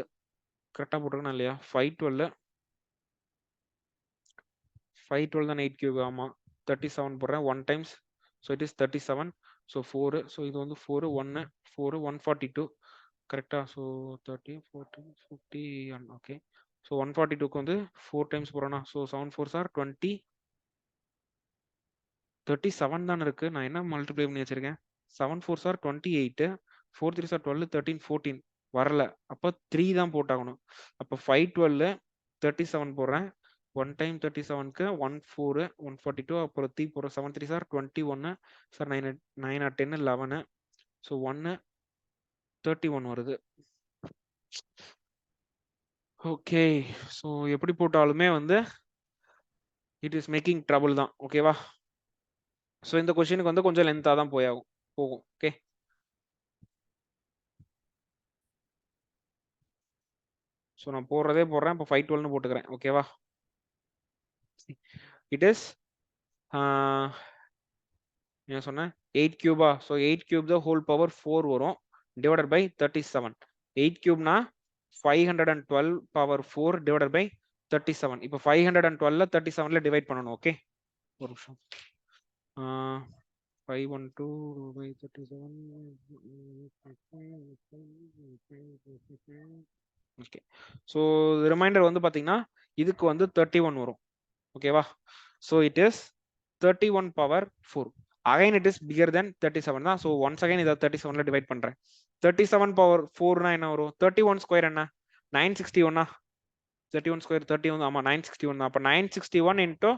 கரெக்டா போட்டுருக்கா இல்லையா? 512 தான் 8 கியூப். ஆமா, 37 போடுறேன் 1 times. So it is 37. So 4. So இது வந்து 4 1 4 142 கரெக்டா? ஸோ 30 40 50. ஓகே, ஸோ 142க்கு வந்து 4 டைம்ஸ் போடுறேன்னா ஸோ 7 4s are 20, 37 தான் இருக்கு. நான் என்ன மல்டிப்ளை பண்ணி வச்சிருக்கேன்? 7 4s are 28, 4 3s are 12, 13 14 வரல. அப்போ 3 தான் போட்டாகணும். அப்போ 512 37 போடுறேன். 1 டைம் 37க்கு 1 4 142. அப்புறம் 3 போடுற 7 3s are 21. சார் 9 9 10 11. ஸோ 1 31 வருது. ஓகே, ஸோ எப்படி போட்டாலுமே வந்து இட் இஸ் மேக்கிங் ட்ரபிள் தான். ஓகேவா? ஸோ இந்த கொஸ்டினுக்கு வந்து கொஞ்சம் லென்த்தாக தான் போகும். ஓகே, ஸோ நான் போடுறேன். இப்போ 512 போட்டுக்கிறேன். ஓகேவா, இட் இஸ் என்ன சொன்னேன் 8 கியூபா. So 8 cube the whole power 4 வரும் டிவைடட் பை 37. 8 கியூப்னா 512 பவர் 4 டிவைடட் பை 37. இப்போ 512 37ல டிவைட் பண்ணணும். ஓகே, ஒரு நிமிஷம். 512 by 37. ஓகே, ஸோ ரிமைண்டர் வந்து பார்த்தீங்கன்னா இதுக்கு வந்து 31 வரும். ஓகேவா, so it is 31 power 4. Again it is bigger than 37 தான். ஸோ ஒன்ஸ் அகைன் இதை 37ல டிவைட் பண்றேன். 37 பவர் 4னா என்ன வரும்? 31 ஸ்கொயர் என்ன? 961. 31 ஸ்கொயர் 31. ஆமா, 961. அப்போ 961 இன்டூ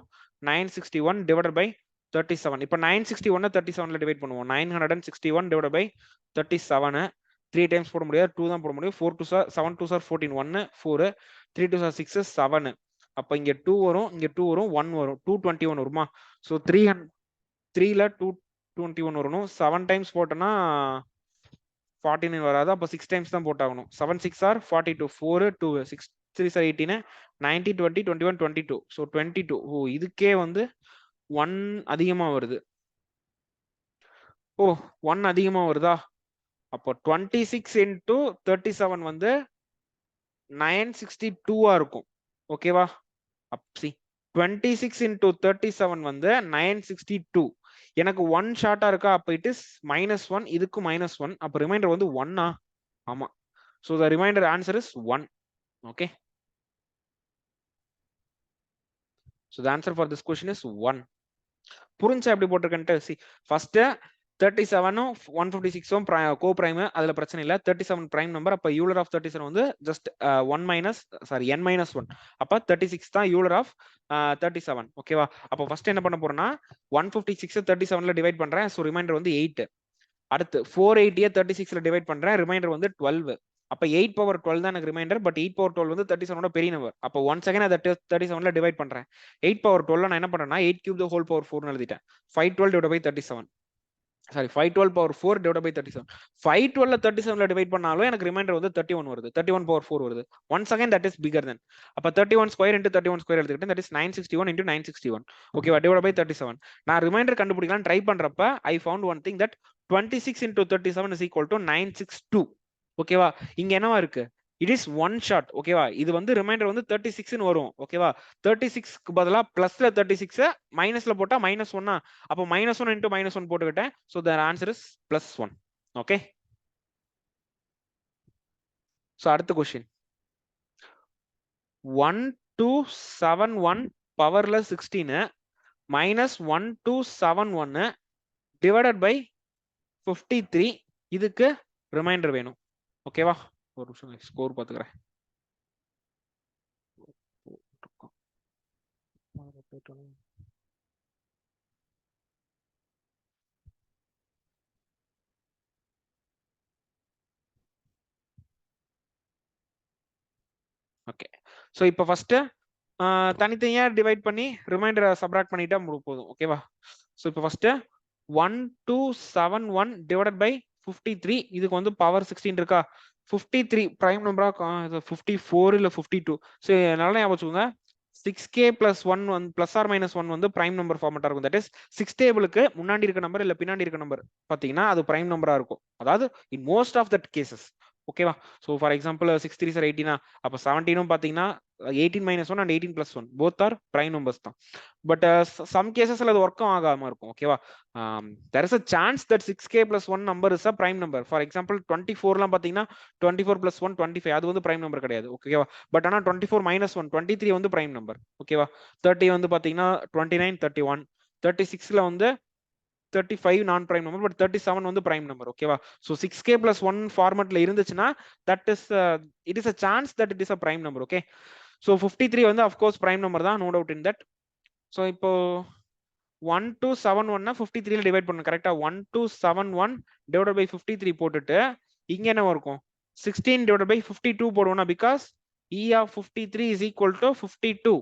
961 டிவைடட் பை 37. இப்போ 961 37ல டிவைட் பண்ணுவோம். 961 டிவைடட் பை 37. 3 டைம்ஸ் போட முடியாது, 2 தான் போட முடியும். 4 2 சார் 7 2 சார் 14. 1 4 3 2 சார் 6 7. அப்போ இங்க 2 வரும், இங்க 2 வரும், 1 வரும். 221 வருமா? ஸோ 3ல 221 வரணும். 7 டைம்ஸ் போட்டோம்னா 49 வராது. அப்போ 6 டைம்ஸ் தான் போட்டாகணும். 7 6 ஆர் 42. 4 2 6 3 சார் 18 19 20 21 22. ஸோ 22. ஓ, இதுக்கே வந்து 1 அதிகமா வருது. ஓ, 1 அதிகமா வருதா? அப்போ 26 இன்டூ 37 வந்து 962 இருக்கும். ஓகேவா, சி 26 இன்டூ 37 வந்து 962. எனக்கு 1 ஷார்ட்டா இருக்கா? அப்போ இட் இஸ் -1. இதுக்கு -1. அப்போ ரிமைண்டர் வந்து 1. ஆமா, so the reminder answer is 1. Okay, so the answer for this question is 1. புரிஞ்சா எப்படி போட்டிருக்கேன்ட்டு? சி ஃபர்ஸ்ட் 37 156 கோ பிரைம், அதுல பிரச்சனை இல்லை. 37 பிரைம் நம்பர். அப்ப யூலர் ஆஃப் 37 வந்து ஜஸ்ட் n -1. அப்ப 36 தான் யூலர் ஆஃப் 37. ஓகேவா, அப்ப ஃபர்ஸ்ட் என்ன பண்ண போறேன்னா 156 37ல டிவைட் பண்றேன். ஸோ ரிமைண்டர் வந்து 8. அடுத்து 480 36ல டிவைட் பண்றேன். ரிமைண்டர் வந்து 12. அப்ப 8 பவர் 12 தான் எனக்கு ரிமைண்டர். பட் 8 பவர் 12 வந்து 37ஓட பெரிய நம்பர். அப்போ ஒன் செகண்ட் அதை 37ல டிவைட் பண்றேன். 8 பவர் 12 நான் என்ன பண்றேன்னா 8 கியூப் த ஹோல் பவர் 4 எழுதிட்டேன். 512 divide by 37. Sorry, 512 power 4 divide by 37. 512 37ல டிவைட் பண்ணாலும் எனக்கு ரிமைண்டர் வந்து 31 வருது. 31 பவர் 4 வருது. Once again that is bigger than. அப்ப 31 ஸ்கொயர் இன்டு 31 ஸ்கொயர் எடுத்துக்கிட்டேன். That is 961 into 961. ஓகேவா, டிவைட் பை 37. நான் ரிமைண்டர் கண்டுபிடிக்கலாம் ட்ரை பண்றப்ப I found one thing that 26 into 37 is equal to 962. ஓகேவா, இங்க என்னவா இருக்கு? It is one short. ஓகேவா, இது வந்து ரிமைண்டர் வந்து 36 வரும். ஓகேவா, 36க்கு பதிலா பிளஸ்ல 36 மைனஸ்ல போட்டா -1. அப்போ -1 இன்டு -1 போட்டுக்கிட்டேன். So the answer is +1. Okay, so அடுத்த கொஸ்டின் 1271 பவர்ல 16 -1271 டிவைடட் பை 53. இதுக்கு ரிமைண்டர் வேணும். ஓகேவா, ஒரு நிமிஷம் ஸ்கோர் பார்த்துக்கிறேன். ஓகே, ஸோ இப்போ ஃபர்ஸ்ட் தனித்தனியா டிவைட் பண்ணி ரிமைண்டரை சப்ராக்ட் பண்ணிட்டா போதும். ஓகேவா, ஸோ இப்போ ஃபர்ஸ்ட் 1271 டிவைடட் பை 53. இதுக்கு வந்து பவர் 16 இருக்கா? 53 பிரைம் நம்பரா 54 இல்ல 52. ஸோ நல்லா ஞாபகம் வச்சுக்கோங்க. 6k + 1 வந்து பிளஸ் ஆர் -1 வந்து பிரைம் நம்பர் ஃபார்மேட்டா இருக்கும். தட் இஸ் 6 டேபிளுக்கு முன்னாடி இருக்க நம்பர் இல்ல பின்னாடி இருக்க நம்பர் பாத்தீங்கன்னா அது பிரைம் நம்பரா இருக்கும். அதாவது in most of that cases. ஓகேவா, ஸோ ஃபார் எக்ஸாம்பிள் 6 3 சார் 18. அப்போ 17 பாத்தீங்கன்னா 18 -1 and 18 + 1 both are prime numbers தான். பட் சம் கேசஸ்ல அது ஒர்க்கும் ஆகாம இருக்கும். ஓகேவா, there is a chance that 6k + 1 number is a prime number. For example 24லாம் பாத்தீங்கன்னா 24 + 1 25. அது வந்து பிரைம் நம்பர் கிடையாது. ஓகேவா, பட் ஆனா 24 -1 23 வந்து பிரைம் நம்பர். ஓகேவா, 30 வந்து பாத்தீங்கன்னா 29 31. 36ல வந்து 35 நான் பிரைம் நம்பர். பட் 37 வந்து பிரைம் நம்பர். ஓகேவா, ஸோ 6k + 1 ஃபார்மேட்ல இருந்துச்சுன்னா that is it is a chance that it is a prime number. Okay, so 53 வந்து அஃப்கோர்ஸ் பிரைம் நம்பர் தான், no doubt in that. So இப்போ 1271 53ல டிவைட் பண்ணணும். கரெக்டா, 1271 டிவைடட் பை 53 போட்டுட்டு இங்க என்ன இருக்கும்? 16 டிவைடட் பை 52 போடுவோம்னா, because E of 53 is equal to 52.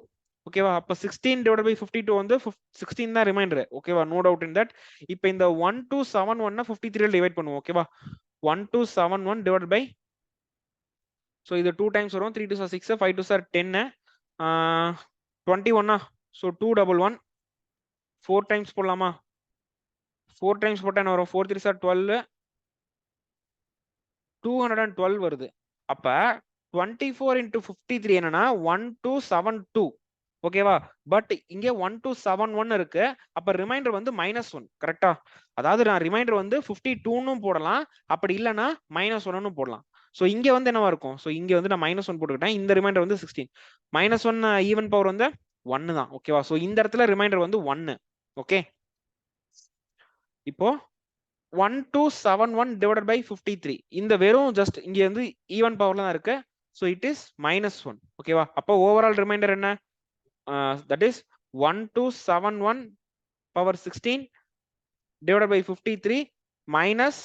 ஓகேவா? அப்ப 16 divided by 52 வந்து 16 தான் ரிமைண்டர். ஓகேவா? No doubt in that. இப்போ இந்த 1271 53 டிவைட் பண்ணுவோம். ஓகேவா? 1271 divided by, so இது 2 டைம்ஸ் வரும். 3 2 6, 5 2 10, 21. So 211, 4 டைம்ஸ் போடலாமா? 4 டைம்ஸ் போட்டா என்ன வரும்? 4 3 12, 212 வருது. அப்ப 24 into 53 என்னன்னா 1272. ஓகேவா? பட் இங்க 1271 இருக்கு. அப்ப ரிமைண்டர் வந்து -1. கரெக்டா? அதாவது நான் ரிமைண்டர் வந்து 52ன்னு போடலாம். அப்படி இல்லைன்னா -1ன்னு போடலாம். ஸோ இங்க வந்து என்னவா இருக்கும்? ஸோ இங்க வந்து நான் -1 போட்டுக்கிட்டேன். இந்த ரிமைண்டர் வந்து 16. -1 ஈவன் பவர் வந்து 1 தான். ஓகேவா? ஸோ இந்த இடத்துல ரிமைண்டர் வந்து 1. ஓகே, இப்போ 1271 divided by 53. இந்த வெறும் ஜஸ்ட் இங்க வந்து ஈவன் பவர்ல தான் இருக்கு. So it is -1. ஓகேவா? அப்போ ஓவரால் ரிமைண்டர் என்ன? That is 1271 power 16 divided by 53 minus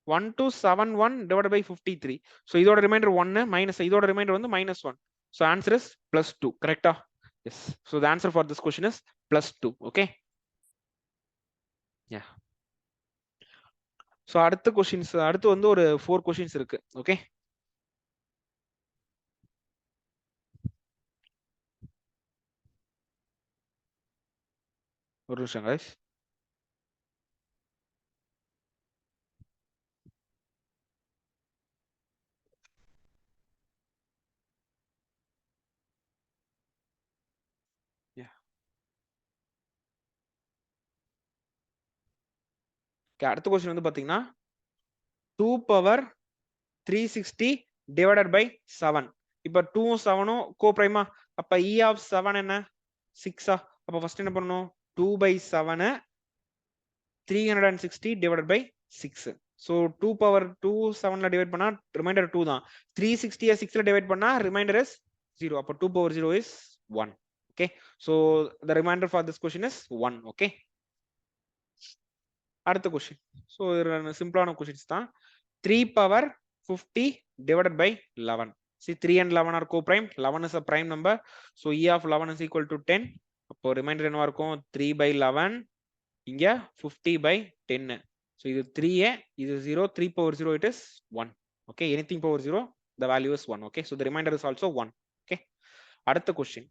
1271 divided by 53. So இதோட ரிமைண்டர் 1 மைனஸ் இதோட ரிமைண்டர் வந்து -1. So answer is +2. கரெக்டா? Yes. So the answer for this question is +2. Okay, ya. So அடுத்த கொஸ்டின்ஸ், அடுத்து வந்து ஒரு 4 கொஸ்டின்ஸ் இருக்கு. ஓகே, ஒரு நிமிஷம் guys. Yeah. Okay, அடுத்த கொஸ்டின் வந்து பாத்தீங்கன்னா 2 power 360 divided by 7. இப்ப 2 7 கோ பிரைமா? அப்ப E of 7 என்ன? 6. அப்ப ஃபர்ஸ்ட் என்ன பண்ணணும்? 2 by 7 360 divided by 6. So 2 power 2 7ல divide பண்ணா ரிமைண்டர் 2 தான். 360 6ல டிவைட் பண்ணா ரிமைண்டர் இஸ் 0. அப்ப 2 power 0 is 1. Okay, so the remainder for this question is 1. Okay, அடுத்த கொஸ்டின். ஸோ சிம்பிளான கொஸ்டின்ஸ் தான். 3 power 50 divided by 11. See, 3 and 11 are co-prime. 11 is a prime number. So E of 11 is equal to 10. அப்போ ரிமைண்டர் என்னவா இருக்கும்? 3 by 11. இங்க 50 by 10. So இது 3a, இது 0. 3 power 0, it is 1. Okay, anything power 0, the value is 1. Okay, so the remainder is also 1. Okay, அடுத்த question.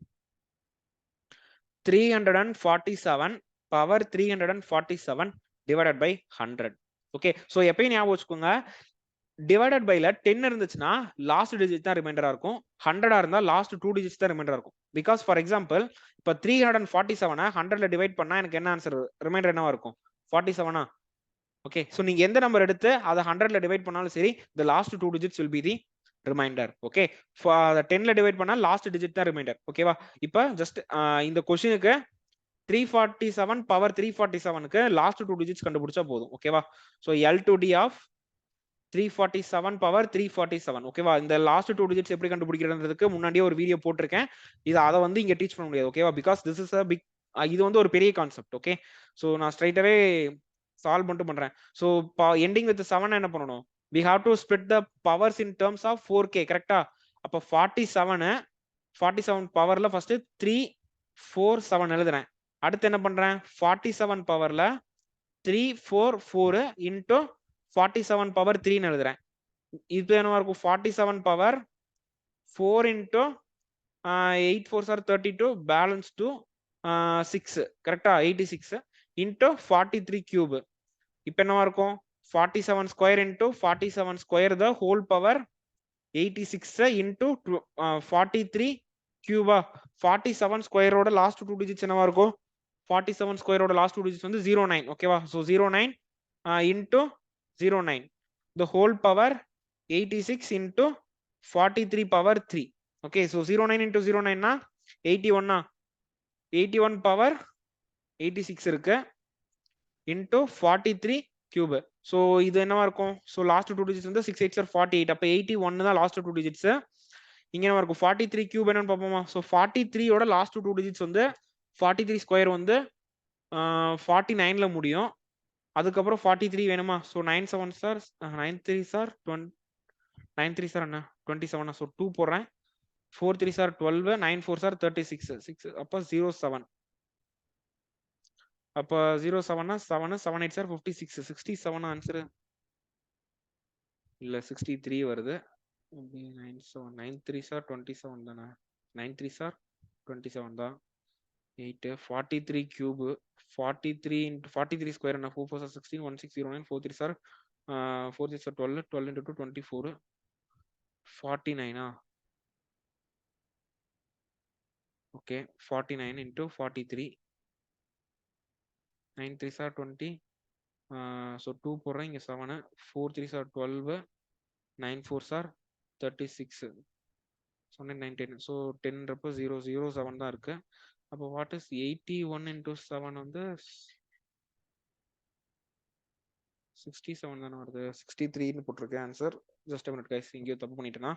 347 power 347 divided by 100. Okay, so எப்பயும் ஞாபகம் வச்சுக்கோங்க, டிவைடட் பைல 10 இருந்துச்சுன்னா லாஸ்ட் டிஜிட் தான் ரிமைண்டரா இருக்கும். 100 இருந்தா லாஸ்ட் 2 டிஜிட்ஸ் தான் ரிமைண்டரா இருக்கும். பிகாஸ் ஃபார் எக்ஸாம்பிள் இப்போ 347 100ல டிவைட் பண்ணா எனக்கு என்ன ஆன்சர் ரிமைண்டர் என்னவா இருக்கும்? 47. ஓகே, ஸோ நீங்க எந்த நம்பர் எடுத்து அதை 100ல டிவைட் பண்ணாலும் சரி, the last 2 digits will be the remainder. Okay, 10ல டிவைட் பண்ணா லாஸ்ட் டிஜிட் தான் ரிமைண்டர். ஓகேவா? இப்போ ஜஸ்ட் இந்த கொஸ்டினுக்கு 347 power 347க்கு லாஸ்ட் 2 டிஜிட்ஸ் கண்டுபிடிச்சா போதும். ஓகேவா? So L2D of 347 power 347. ஓகேவா? இந்த லாஸ்ட் 2 டிஜிட்ஸ் எப்படி கண்டுபிடிக்கிறதுக்கு முன்னாடியே ஒரு வீடியோ போட்டிருக்கேன். இது அதை வந்து இங்க டீச் பண்ண முடியாது. ஓகேவா? Because this is a big, இது வந்து ஒரு பெரிய கான்செப்ட். ஓகே, ஸோ நான் ஸ்ட்ரைட்டாவே சால்வ் பண்ணிட்டு பண்றேன். ஸோ எண்டிங் வித் 7 என்ன பண்ணணும்? we have to split the powers in terms of 4k. கரெக்டா? அப்ப 47 பவர்ல ஃபர்ஸ்ட் 3 4 7 எழுதுறேன். அடுத்து என்ன பண்றேன்? 47 பவர்ல 3 4 4 இன்டூ 47 பவர் 3 எழுதுறேன். இது என்னவா இருக்கும்? 47 பவர் 4 இன்டூ 8 4 சார் 32 பேலன்ஸ் 2 6. கரெக்டா? 86 இன்டூ 43 கியூப். இப்போ என்னவா இருக்கும்? 47 square into 47 square the whole power 86 into 43 கியூபா. 47 ஸ்கொயரோட லாஸ்ட் 2 டிஜிட்ஸ் என்னவா இருக்கும்? 47 ஸ்கொயரோட லாஸ்ட் 2 டிஜிட்ஸ் வந்து 09. ஓகேவா? So 09 into 09 the whole power 86 into 43 power 3. Okay, so 09 into 09 na 81 81 power 86 இருக்கு into 43 cube. So இது என்னவா இருக்கும்? So last 2 digits வந்து 6 8 48. அப்ப 81 தான் last 2 digits. இங்க என்னவா இருக்கும்? 43 cube என்னன்னு பார்ப்போமா? So 43 ஓட last 2 digits வந்து 43 ஸ்கொயர் வந்து 49ல முடியும். அதுக்கப்புறம் 43 வேணுமா? ஸோ 9 7 சார் 9 3 சார் 9 3 சார் என்ன 27. ஸோ 2 போடுறேன். 4 3s are 12, 9 4s are 36, 6 அப்ப 07. அப்ப 07 னா 7 7 8s are 56, 67 ஆன்சர் இல்ல 63 வருது. 9 7 9 3s are 27 தானே, 9 3s are 27 தான். 8 43 cube 43 into 43 square என்ன 4 4s are 16, 1609, 4 3s are 4 3s are 12, 12 into 2 24, 49 okay, 49 into 43, 9 3s are 20, so 2 போடுறேன் இங்க 7, 4 3s are 12, 9 4s are 36, 9 9 10, so 10 ரப்ப 0 0 7 தான் இருக்கு. அப்போ what is 81 into 7 வந்து 67 தானே வருது, 63ன்னு போட்டிருக்கேன் answer. Just a minute guys, இங்கேயோ தப்பு பண்ணிட்டேனா,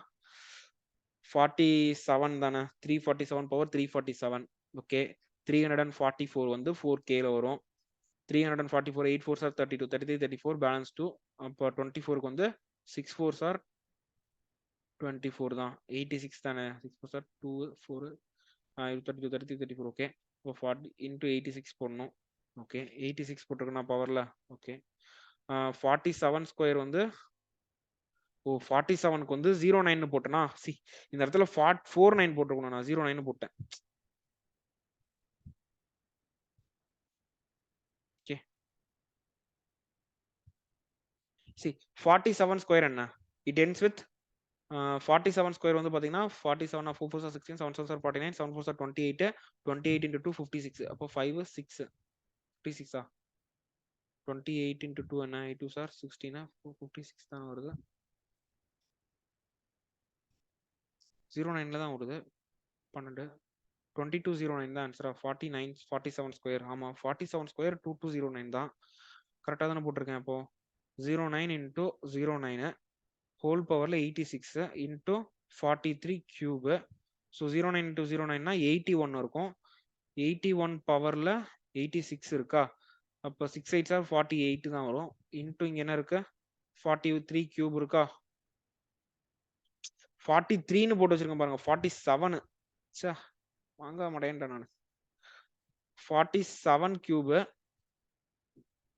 47 தானே, 347 பவர் 347, ஓகே. 344 வந்து 4k ல வரும். 344 8 4s are 32, 33 34 பேலன்ஸ் 2, அப்போ 24க்கு வந்து 6 4s are 24 தான், 86 தானே, 6 4s are 2 4 32 33 34, ஓகே. இப்போ 40 into 86 போடணும், ஓகே. 86 போட்டிருக்கேன் நான் பவர்ல, ஓகே. 47 ஸ்கொயர் வந்து 47க்கு வந்து 09 போட்டேனா, சி இந்த இடத்துல 49 போட்டிருக்கணும், நான் 09 போட்டேன். ஓகே, சி 47 ஸ்கொயர் என்ன, இட் எண்ட்ஸ் வித் 47 ஸ்கொயர் வந்து பாத்தீங்கன்னா 47 4 4 16, 7 7 49, 7 4 28, 28 into 2 56, அப்போ 5 6 56 28 into 2 என்ன, 8 2 சார் 16, 56 தான் வருது. 09ல தான் வருது, 12 2209 தான் ஆன்சரா. 49 47 ஸ்கொயர், ஆமா 47 ஸ்கொயர் 2209 தான், கரெக்டா தானே போட்டிருக்கேன். அப்போ 09 into 09 ஹோல் பவர்ல 86 into 43 கியூப், ஸோ 09 into 09 னா 81 இருக்கும். 81 பவர்ல 86 இருக்கா, அப்போ 6 8s are 48 தான் வரும். இன்டூ இங்க என்ன இருக்கு 43 கியூப் இருக்கா, 43ன்னு போட்டு வச்சிருக்கேன் பாருங்க, 47 சே வாங்க மாட்டேன்ட்டேன் நான். 47 கியூப்,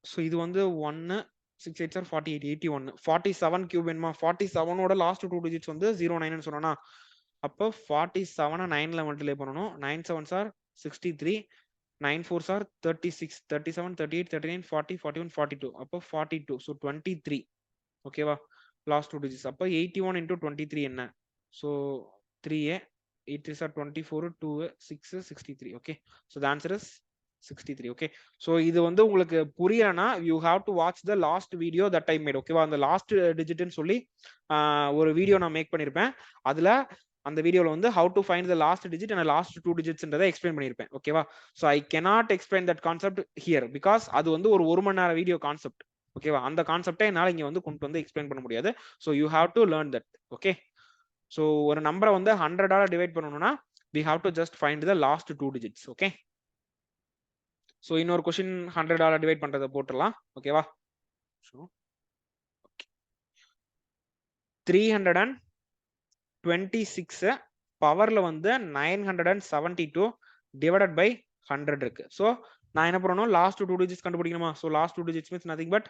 ஸோ இது வந்து 1 6 8s are 48 81, 47 கியூப் வேணுமா, 47ஓட லாஸ்ட் 2 டிஜிட்ஸ் வந்து 09ன்னு சொன்னா, அப்போ 47 9ல மல்டிப்ளை பண்ணணும். 9 7s are 63, 9 4s are 36, 37 38 39 40 41 42, அப்போ 42, ஸோ 23, ஓகேவா லாஸ்ட் 2 டிஜிட்ஸ். அப்போ 81 into 23 என்ன, so 3a 8 3s are 24 2 6 63, okay. So the answer is 63, okay. So இது வந்து உங்களுக்கு புரியலனா you have to watch the last video that I made, ஓகேவா. அந்த லாஸ்ட் டிஜிட்னு சொல்லி ஒரு வீடியோ நான் மேக் பண்ணியிருப்பேன். அதுல அந்த வீடியோல வந்து how to find the last digit and last 2 டிஜிட்ஸ்ன்றதை எக்ஸ்பிளைன் பண்ணியிருப்பேன், ஓகேவா. So I cannot explain that concept here because அது வந்து ஒரு 1 மணி நேரம் வீடியோ கான்செப்ட், ஓகேவா. அந்த கான்செப்டை என்னால் இங்க வந்து கொண்டு வந்து எக்ஸ்பிளைன் பண்ண முடியாது. So you have to learn that, okay. So ஒரு நம்பரை வந்து 100ஆல டிவைட் பண்ணணும்னா we have to just find the last 2 digits, okay. So இன்னொரு கொஸ்டின் 100ஆல டிவைட் பண்றதை போட்டுடலாம், ஓகேவா. ஸோ 326 பவர்ல வந்து 972 டிவைடட் பை 100 இருக்கு. ஸோ நான் என்ன பண்ணணும், லாஸ்ட் 2 டிஜிட்ஸ் கண்டுபிடிக்கணுமா. So last 2 digits means nothing but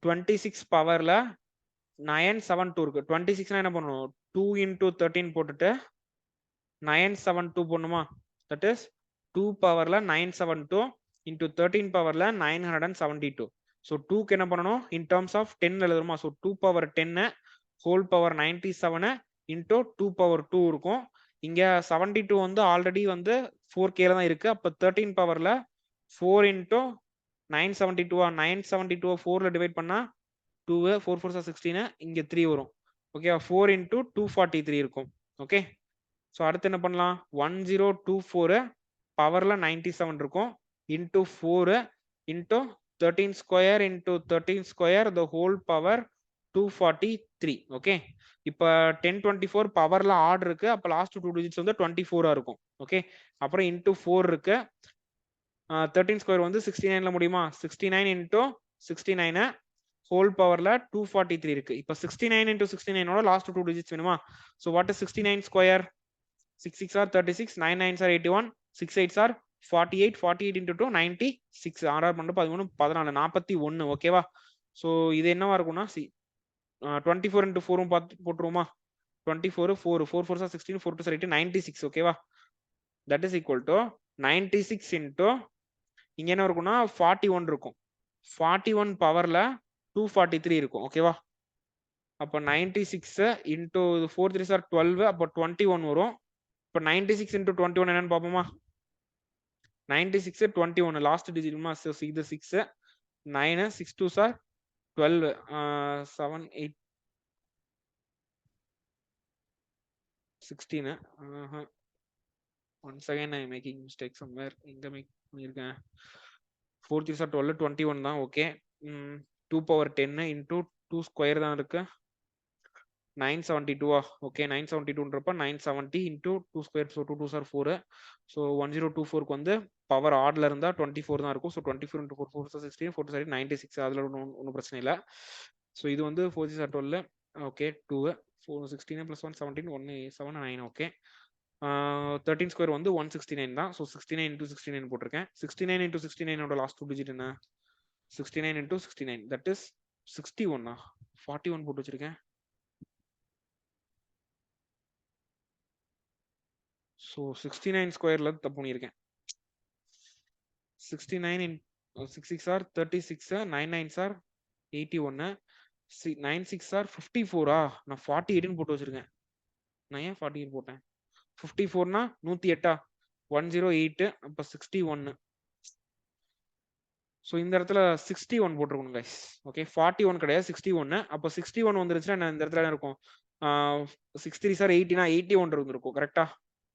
26 பவர்ல 972 இருக்கு. 26 என்ன பண்ணணும், 2 into 13 போட்டுட்டு 972 போடணுமா, தட் இஸ் 2 பவர்ல 972 into 13 பவர்ல 972. ஸோ 2க்கு என்ன பண்ணணும், இன் டர்ம்ஸ் ஆஃப் 10 எழுதுறோமா. ஸோ 2 power 10 whole power 97 into 2 power 2 இருக்கும். இங்க 72 வந்து ஆல்ரெடி வந்து 4k தான் இருக்கு. அப்ப 13 பவர்ல 4 into 972 972 4ல டிவைட் பண்ணா 2 4 4 16, இங்க 3 வரும், ஓகே. 4 into 243 இருக்கும், ஓகே. ஸோ அடுத்து என்ன பண்ணலாம், 1024 பவர்ல 97 இருக்கும் into 4 into 13 square into 13 square the whole power 243, okay. இப்போ 1024 பவர்ல ஆர்டர் இருக்கு, அப்போ லாஸ்ட் 2 டிஜிட்ஸ் வந்து 24 இருக்கும், ஓகே. அப்புறம் இன்டூ 4 இருக்கு, 13 ஸ்கொயர் வந்து 69ல முடியுமா, 69 இன்டூ 69 ஹோல் பவர்ல 243 இருக்கு. இப்போ 69 into 69ஓட லாஸ்ட் 2 டிஜிட்ஸ் வேணுமா. So what is 69 square, 6 6 are 36, 9 9s are 81, 6 8s are 48, 48 into 2 96, 6 பண்ணு 13 14 41 ஓகேவா. ஸோ இது என்னவா இருக்கும்னா 24 into 4 போட்டுருவோமா, 24 4 4 4 are 16, 4 2 are 18, 96 ஓகேவா. That is equal to 96 into இங்க என்ன இருக்கும்னா 41 இருக்கும், 41 பவர்ல 243 இருக்கும் ஓகேவா. அப்போ 96 into 4 3s are 12, அப்போ 21 வரும். இப்போ 96 into 21 என்னன்னு பார்ப்போமா. 96 21 லாஸ்ட் டிஜிட்மா, இது 6 9 6 2s are 12 7 8 16. Once again I am making mistake somewhere. இங்க மேக் பண்ணிருக்கேன். 4 3s are 12 21 தான் ஓகே. 2 power 10 into 2 ஸ்கொயர் தான் இருக்கு, 972 ஓகே. 972ன்றப்ப 970 into 2 square, so 2 2s are 4. So 1024க்கு வந்து பவர் ஆட்ல இருந்தா 24 தான் இருக்கும். ஸோ 24 into 4 4 16 4 சரி 96, அதுல ஒன்றும் பிரச்சனை இல்லை. ஸோ இது வந்து 4 3s are 12 okay. 2 4 16 plus 1 17 1 7 9 okay. 13 square வந்து 169 தான். ஸோ 69 into 69 போட்டிருக்கேன். 69 into 69 லாஸ்ட் 2 டிஜிட் என்ன, 69 into 69 தட் இஸ் 61. 41 போட்டு வச்சிருக்கேன். ஸோ 69 ஸ்கொயர்ல தப்பு பண்ணியிருக்கேன். 69 in 6 6 are 36, 9 9s are 81, 9 6 are 54. நான் 48 போட்டு வச்சிருக்கேன். நான் ஏன் 48 போட்டேன், 54னா 108 108, அப்ப 61. ஸோ இந்த இடத்துல 61 போட்டிருக்கணும் கைஸ் ஓகே. 41 கிடையாது 61. அப்போ 61 வந்துருச்சுன்னா இந்த இடத்துல என்ன இருக்கும், 6 3s are 80 81 இருந்திருக்கும் கரெக்டா.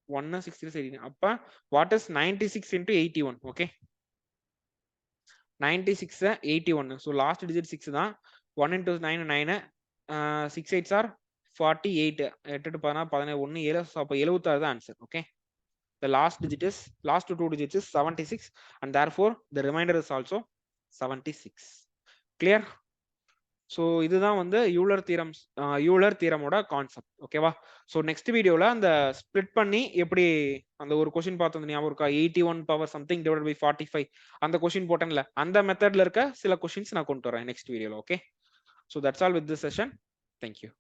1 6 3s 18. அப்ப what is 96 into 81 okay. 96 81. So last digit 6 தான். 1 into 9 9, 6 8s are 48, 8 14 17 1 7. ஸோ அப்போ 76 தான் answer okay. The last digit is, last two digits is 76, and therefore the remainder is also 76. Clear? So இதுதான் வந்து யூலர் தியரமோட கான்செப்ட் ஓகேவா. ஸோ நெக்ஸ்ட் வீடியோல அந்த ஸ்ப்ளிட் பண்ணி எப்படி அந்த ஒரு கொஸ்டின் பார்த்தது ஞாபகம் இருக்கா, 81 பவர் சம்திங் டிவைடட் பை 45, அந்த கொஸ்டின் போட்டேன்ல, அந்த மெத்தட்ல இருக்க சில கொஸ்டின்ஸ் நான் கொண்டு வரேன் நெக்ஸ்ட் வீடியோல okay. So that's all with this session. Thank you.